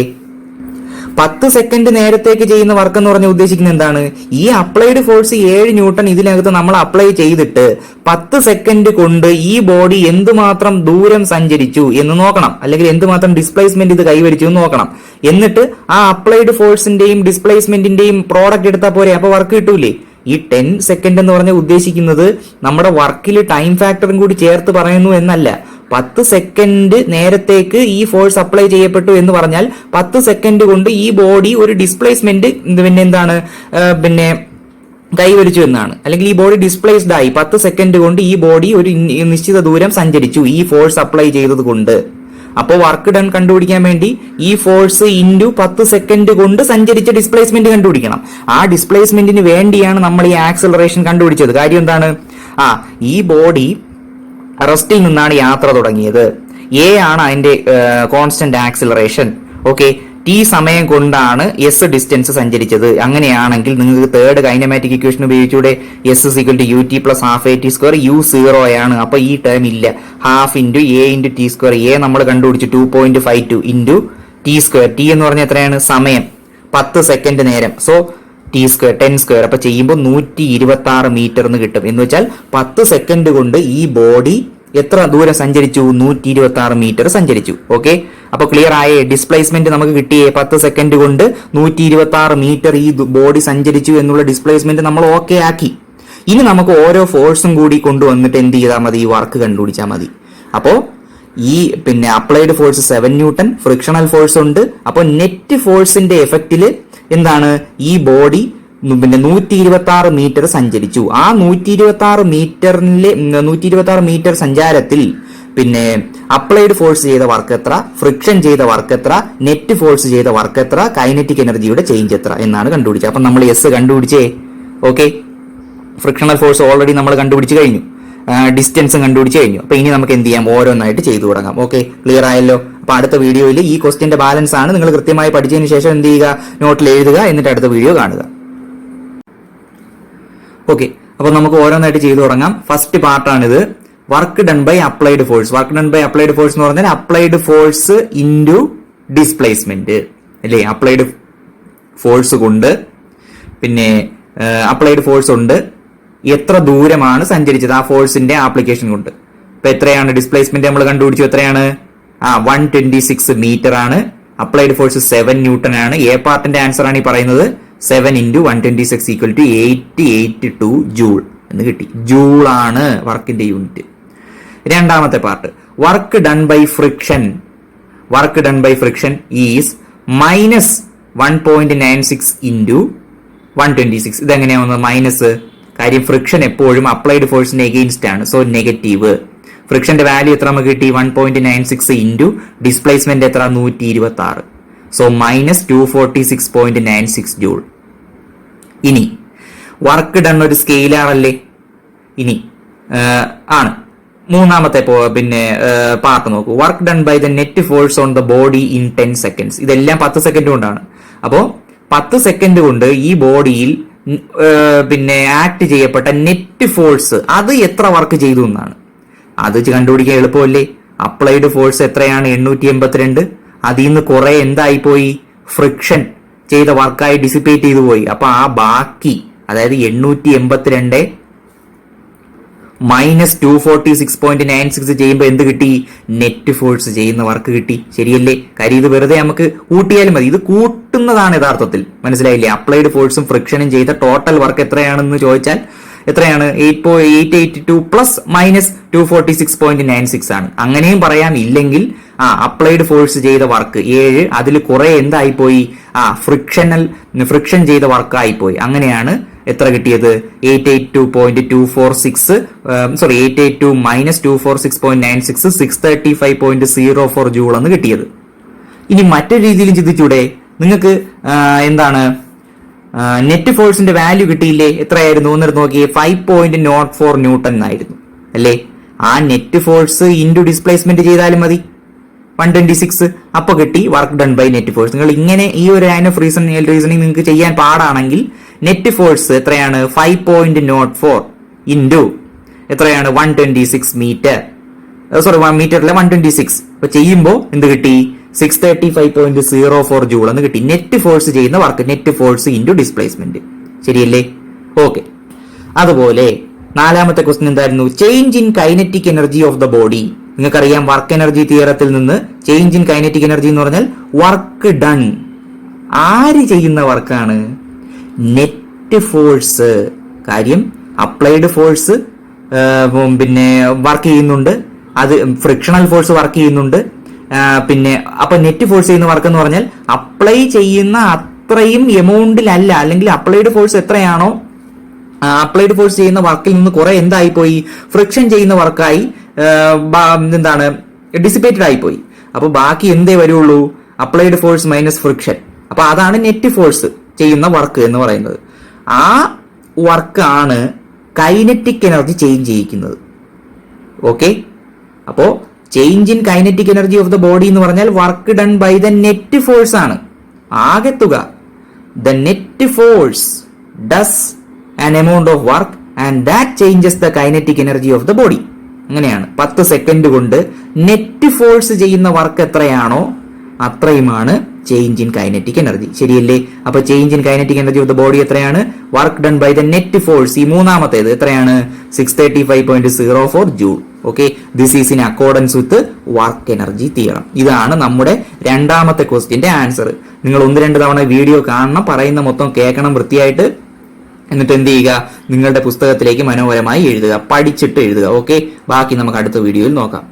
10 സെക്കൻഡ് നേരത്തേക്ക് ചെയ്യുന്ന വർക്ക് എന്ന് പറഞ്ഞാൽ ഉദ്ദേശിക്കുന്നത് എന്താണ്? ഈ അപ്ലൈഡ് ഫോഴ്സ് 7 ന്യൂട്ടൺ ഇതിനകത്ത് നമ്മൾ അപ്ലൈ ചെയ്തിട്ട് 10 സെക്കൻഡ് കൊണ്ട് ഈ ബോഡി എന്തുമാത്രം ദൂരം സഞ്ചരിച്ചു എന്ന് നോക്കണം, അല്ലെങ്കിൽ എന്തുമാത്രം ഡിസ്പ്ലേസ്മെന്റ് ഇത് കൈവരിച്ചു എന്ന് നോക്കണം. എന്നിട്ട് ആ അപ്ലൈഡ് ഫോഴ്സിന്റെയും ഡിസ്പ്ലേസ്മെന്റിന്റെയും പ്രോഡക്റ്റ് എടുത്താൽ പോരെ, അപ്പൊ വർക്ക് കിട്ടൂലേ? ഈ 10 സെക്കൻഡ് എന്ന് പറഞ്ഞാൽ ഉദ്ദേശിക്കുന്നത് നമ്മുടെ വർക്കിൽ ടൈം ഫാക്ടറും കൂടി ചേർത്ത് പറയുന്നു എന്നല്ല. 10 സെക്കൻഡ് നേരത്തേക്ക് ഈ ഫോഴ്സ് അപ്ലൈ ചെയ്യപ്പെട്ടു എന്ന് പറഞ്ഞാൽ 10 സെക്കൻഡ് കൊണ്ട് ഈ ബോഡി ഒരു ഡിസ്പ്ലേസ്മെന്റ് പിന്നെ കൈവരിച്ചു എന്നാണ്. അല്ലെങ്കിൽ ഈ ബോഡി ഡിസ്പ്ലേസ്ഡ് ആയി. 10 സെക്കൻഡ് കൊണ്ട് ഈ ബോഡി ഒരു നിശ്ചിത ദൂരം സഞ്ചരിച്ചു ഈ ഫോഴ്സ് അപ്ലൈ ചെയ്തത് കൊണ്ട്. അപ്പോൾ വർക്ക് ഡൺ കണ്ടുപിടിക്കാൻ വേണ്ടി ഈ ഫോഴ്സ് ഇൻറ്റു 10 സെക്കൻഡ് കൊണ്ട് സഞ്ചരിച്ച ഡിസ്പ്ലേസ്മെന്റ് കണ്ടുപിടിക്കണം. ആ ഡിസ്പ്ലേസ്മെന്റിന് വേണ്ടിയാണ് നമ്മൾ ഈ ആക്സിലറേഷൻ കണ്ടുപിടിച്ചത്. കാര്യം എന്താണ്? ഈ ബോഡി റെസ്റ്റിൽ നിന്നാണ് യാത്ര തുടങ്ങിയത്. എ ആണ് അതിന്റെ കോൺസ്റ്റന്റ് ആക്സിലറേഷൻ. ഓക്കെ, ടി സമയം കൊണ്ടാണ് എസ് ഡിസ്റ്റൻസ് സഞ്ചരിച്ചത്. അങ്ങനെയാണെങ്കിൽ നിങ്ങൾക്ക് തേർഡ് കൈനമാറ്റിക് ഇക്വേഷൻ ഉപയോഗിച്ചൂടെ? S = ut + ½ at². u 0 ആണ്. അപ്പൊ ഈ ടേം ഇല്ല. ½ × a × t². a നമ്മൾ കണ്ടുപിടിച്ചു 2.52 × t². t എന്ന് പറഞ്ഞാൽ എത്രയാണ്? സമയം 10 സെക്കൻഡ് നേരം. So t² 10². അപ്പൊ ചെയ്യുമ്പോൾ 126 മീറ്റർ എന്ന് കിട്ടും. എന്ന് വെച്ചാൽ 10 സെക്കൻഡ് കൊണ്ട് ഈ ബോഡി എത്ര ദൂരം സഞ്ചരിച്ചു? 126 മീറ്റർ സഞ്ചരിച്ചു. ഓക്കെ, അപ്പൊ ക്ലിയർ ആയേ? ഡിസ്പ്ലേസ്മെന്റ് നമുക്ക് കിട്ടിയേ. 10 സെക്കൻഡ് കൊണ്ട് 126 മീറ്റർ ഈ ബോഡി സഞ്ചരിച്ചു എന്നുള്ള ഡിസ്പ്ലേസ്മെന്റ് നമ്മൾ ഓക്കെ ആക്കി. ഇനി നമുക്ക് ഓരോ ഫോഴ്സും കൂടി കൊണ്ടുവന്നിട്ട് എന്ത് ചെയ്താൽ മതി? ഈ വർക്ക് കണ്ടുപിടിച്ചാൽ മതി. അപ്പോ ഈ applied force 7 newton, frictional force ഉണ്ട്. അപ്പൊ നെറ്റ് ഫോഴ്സിന്റെ എഫക്റ്റില് എന്താണ്? ഈ ബോഡി 126 മീറ്റർ സഞ്ചരിച്ചു. ആ 126 മീറ്റർ സഞ്ചാരത്തിൽ അപ്ലൈഡ് ഫോഴ്സ് ചെയ്ത വർക്ക് എത്ര, ഫ്രിക്ഷൻ ചെയ്ത വർക്ക് എത്ര, നെറ്റ് ഫോഴ്സ് ചെയ്ത വർക്ക് എത്ര, കൈനറ്റിക് എനർജിയുടെ ചേഞ്ച് എത്ര എന്നാണ് കണ്ടുപിടിച്ചത്. അപ്പൊ നമ്മൾ എസ് കണ്ടുപിടിച്ചേ. ഓക്കെ, ഫ്രിക്ഷണൽ ഫോഴ്സ് ഓൾറെഡി നമ്മൾ കണ്ടുപിടിച്ച് കഴിഞ്ഞു, ഡിസ്റ്റൻസും കണ്ടുപിടിച്ച് കഴിഞ്ഞു. അപ്പൊ ഇനി നമുക്ക് എന്ത് ചെയ്യാം? ഓരോന്നായിട്ട് ചെയ്തു തുടങ്ങാം. ഓക്കെ, ക്ലിയർ ആയല്ലോ? അപ്പൊ അടുത്ത വീഡിയോയിൽ ഈ ക്വസ്റ്റ്യന്റെ ബാലൻസ് ആണ് നിങ്ങൾ കൃത്യമായി പഠിച്ചതിന് ശേഷം എന്ത് ചെയ്യുക? നോട്ടിൽ എഴുതുക, എന്നിട്ട് അടുത്ത വീഡിയോ കാണുക. ഓക്കെ, അപ്പൊ നമുക്ക് ഓരോന്നായിട്ട് ചെയ്തു തുടങ്ങാം. ഫസ്റ്റ് പാർട്ടാണിത്. Work done by applied force. Work done by applied force എന്ന് പറഞ്ഞാൽ അപ്ലൈഡ് ഫോഴ്സ് ഇൻറ്റു ഡിസ്പ്ലേസ്മെന്റ് അല്ലേ? അപ്ലൈഡ് ഫോഴ്സ് കൊണ്ട് അപ്ലൈഡ് ഫോഴ്സ് ഉണ്ട്, എത്ര ദൂരമാണ് സഞ്ചരിച്ചത് ആ ഫോഴ്സിന്റെ ആപ്ലിക്കേഷൻ കൊണ്ട്. ഇപ്പൊ എത്രയാണ് ഡിസ്പ്ലേസ്മെന്റ് നമ്മൾ കണ്ടുപിടിച്ചു? എത്രയാണ്? 126 മീറ്റർ ആണ്. അപ്ലൈഡ് ഫോഴ്സ് 7 ന്യൂട്ടൺ ആണ്. എ പാർട്ടിന്റെ ആൻസർ ആണ് ഈ പറയുന്നത്. 7 × 126 = 882 ജൂൾ എന്ന് കിട്ടി. ജൂൾ ആണ് വർക്കിന്റെ യൂണിറ്റ്. രണ്ടാമത്തെ part, work done by friction. Work done by friction is -1.96 × 126. ഇതെങ്ങനെയാ വന്നത്? കാര്യം ഫ്രിക്ഷൻ എപ്പോഴും അപ്ലൈഡ് ഫോഴ്സിന് എഗെയിൻസ്റ്റ് ആണ്, സോ നെഗറ്റീവ്. ഫ്രിക്ഷന്റെ വാല്യൂ എത്ര നമുക്ക് കിട്ടി? 1.96 ഇൻറ്റു ഡിസ്പ്ലേസ്മെന്റ് എത്ര? 126. So -246.96 joule. ഇനി വർക്ക് ഡൺ ഒരു സ്കെയിലാർ അല്ലേ? ഇനി ആണ് മൂന്നാമത്തെ പാർട്ട് നോക്കൂ. Work done by the net force on the body in 10 seconds. ഇതെല്ലാം 10 സെക്കൻഡ് കൊണ്ടാണ്. അപ്പോ 10 സെക്കൻഡ് കൊണ്ട് ഈ ബോഡിയിൽ ആക്ട് ചെയ്യപ്പെട്ട നെറ്റ് ഫോഴ്സ് അത് എത്ര വർക്ക് ചെയ്തു എന്നാണ്. അത് കണ്ടുപിടിക്കാൻ എളുപ്പമല്ലേ? അപ്ലൈഡ് ഫോഴ്സ് എത്രയാണ്? 882. അതിൽ നിന്ന് കുറെ എന്തായി പോയി? ഫ്രിക്ഷൻ ചെയ്ത വർക്കായി ഡിസിപ്പേറ്റ് ചെയ്തു പോയി. അപ്പൊ ആ ബാക്കി, അതായത് 882 -246.96 ചെയ്യുമ്പോൾ എന്ത് കിട്ടി? നെറ്റ് ഫോഴ്സ് ചെയ്യുന്ന വർക്ക് കിട്ടി. ശരിയല്ലേ? കാര്യം ഇത് വെറുതെ നമുക്ക് കൂട്ടിയാലും മതി. ഇത് കൂട്ടുന്നതാണ് യഥാർത്ഥത്തിൽ. മനസ്സിലായില്ലേ? അപ്ലൈഡ് ഫോഴ്സും ഫ്രിക്ഷനും ചെയ്ത ടോട്ടൽ വർക്ക് എത്രയാണെന്ന് ചോദിച്ചാൽ എത്രയാണ്? 882 പ്ലസ് -246.96 ആണ്. അങ്ങനെയും പറയാം. ഇല്ലെങ്കിൽ അപ്ലൈഡ് ഫോഴ്സ് ചെയ്ത വർക്ക് 7, അതിൽ കുറെ എന്തായിപ്പോയി? ഫ്രിക്ഷൻ ചെയ്ത വർക്ക് ആയിപ്പോയി. അങ്ങനെയാണ് എത്ര കിട്ടിയത്? 882 -246.96 635.04 ജൂൾ എന്ന് കിട്ടിയത്. ഇനി മറ്റൊരു രീതിയിലും ചിന്തിച്ചൂടെ? നിങ്ങൾക്ക് എന്താണ് നെറ്റ് ഫോഴ്സിന്റെ വാല്യൂ കിട്ടിയില്ലേ? എത്രയായിരുന്നു എന്നിട്ട് നോക്കിയേ. 5.04 ന്യൂട്ടൺ എന്നായിരുന്നു അല്ലേ? ആ നെറ്റ് ഫോഴ്സ് ഇൻറ്റു ഡിസ്പ്ലേസ്മെന്റ് ചെയ്താലും മതി, 126. അപ്പൊ കിട്ടി work done by net force. നിങ്ങൾ ഇങ്ങനെ ഈ ഒരു ലൈൻ ഓഫ് റീസണിങ് നിങ്ങൾക്ക് ചെയ്യാൻ പാടാണെങ്കിൽ നെറ്റ് ഫോഴ്സ് എത്രയാണ്? 5.04 ഇൻറ്റു എത്രയാണ്? 126 മീറ്റർ. സോറി, മീറ്ററിലെ 126. അപ്പൊ ചെയ്യുമ്പോൾ എന്ത് കിട്ടി? 635.04 ജൂൾ എന്ന് കിട്ടി. നെറ്റ് ഫോഴ്സ് ചെയ്യുന്ന work, net force into displacement. ശരിയല്ലേ? ഓക്കെ. അതുപോലെ നാലാമത്തെ ക്വസ്റ്റ്യൻ എന്തായിരുന്നു? Change in kinetic energy of the body. നിങ്ങൾക്കറിയാം വർക്ക് എനർജി തിയറത്തിൽ നിന്ന് ചേഞ്ച് ഇൻ കൈനറ്റിക് എനർജി എന്ന് പറഞ്ഞാൽ വർക്ക് ഡൺ. ആര് ചെയ്യുന്ന വർക്കാണ്? Net force. കാര്യം അപ്ലൈഡ് ഫോഴ്സ് വർക്ക് ചെയ്യുന്നുണ്ട്, അത് ഫ്രിക്ഷണൽ ഫോഴ്സ് വർക്ക് ചെയ്യുന്നുണ്ട്. അപ്പൊ നെറ്റ് ഫോഴ്സ് ചെയ്യുന്ന വർക്ക് എന്ന് പറഞ്ഞാൽ അപ്ലൈ ചെയ്യുന്ന അത്രയും എമൗണ്ടിലല്ല, അല്ലെങ്കിൽ അപ്ലൈഡ് ഫോഴ്സ് എത്രയാണോ അപ്ലൈഡ് ഫോഴ്സ് ചെയ്യുന്ന വർക്കിൽ നിന്ന് കുറെ എന്തായിപ്പോയി? ഫ്രിക്ഷൻ ചെയ്യുന്ന വർക്കായി എന്താണ് ഡിസിപ്പേറ്റഡ് ആയിപ്പോയി. അപ്പൊ ബാക്കി എന്തേ വരുള്ളൂ? Applied force minus friction. അപ്പൊ അതാണ് നെറ്റ് ഫോഴ്സ് ചെയ്യുന്ന വർക്ക് എന്ന് പറയുന്നത്. ആ വർക്കാണ് കൈനറ്റിക് എനർജി ചേഞ്ച് ചെയ്യിക്കുന്നത്. ഓക്കെ. അപ്പോ change in kinetic energy of the body എന്ന് പറഞ്ഞാൽ work done by the net force ആണ്. ആകെ തുക. The net force does an amount of work and that changes the kinetic energy of the body. അങ്ങനെയാണ്. 10 സെക്കൻഡ് കൊണ്ട് നെറ്റ് ഫോഴ്സ് ചെയ്യുന്ന വർക്ക് എത്രയാണോ അത്രയുമാണ് ചേഞ്ച് ഇൻ കൈനറ്റിക് എനർജി. ശരിയല്ലേ? അപ്പൊ change in kinetic energy of the body എത്രയാണ്? Work done by the net force. ഈ മൂന്നാമത്തേത് എത്രയാണ്? 635.04 joule. Okay. This is in accordance with work energy theorem. ഇതാണ് നമ്മുടെ രണ്ടാമത്തെ ക്വസ്റ്റ്യന്റെ ആൻസർ. നിങ്ങൾ 1-2 തവണ വീഡിയോ കാണണം, പറയുന്ന മൊത്തം കേൾക്കണം വൃത്തിയായിട്ട്. എന്നിട്ട് എന്ത് ചെയ്യുക? നിങ്ങളുടെ പുസ്തകത്തിലേക്ക് മനോഹരമായി എഴുതുക, പഠിച്ചിട്ട് എഴുതുക. ഓക്കെ. ബാക്കി നമുക്ക് അടുത്ത വീഡിയോയിൽ നോക്കാം.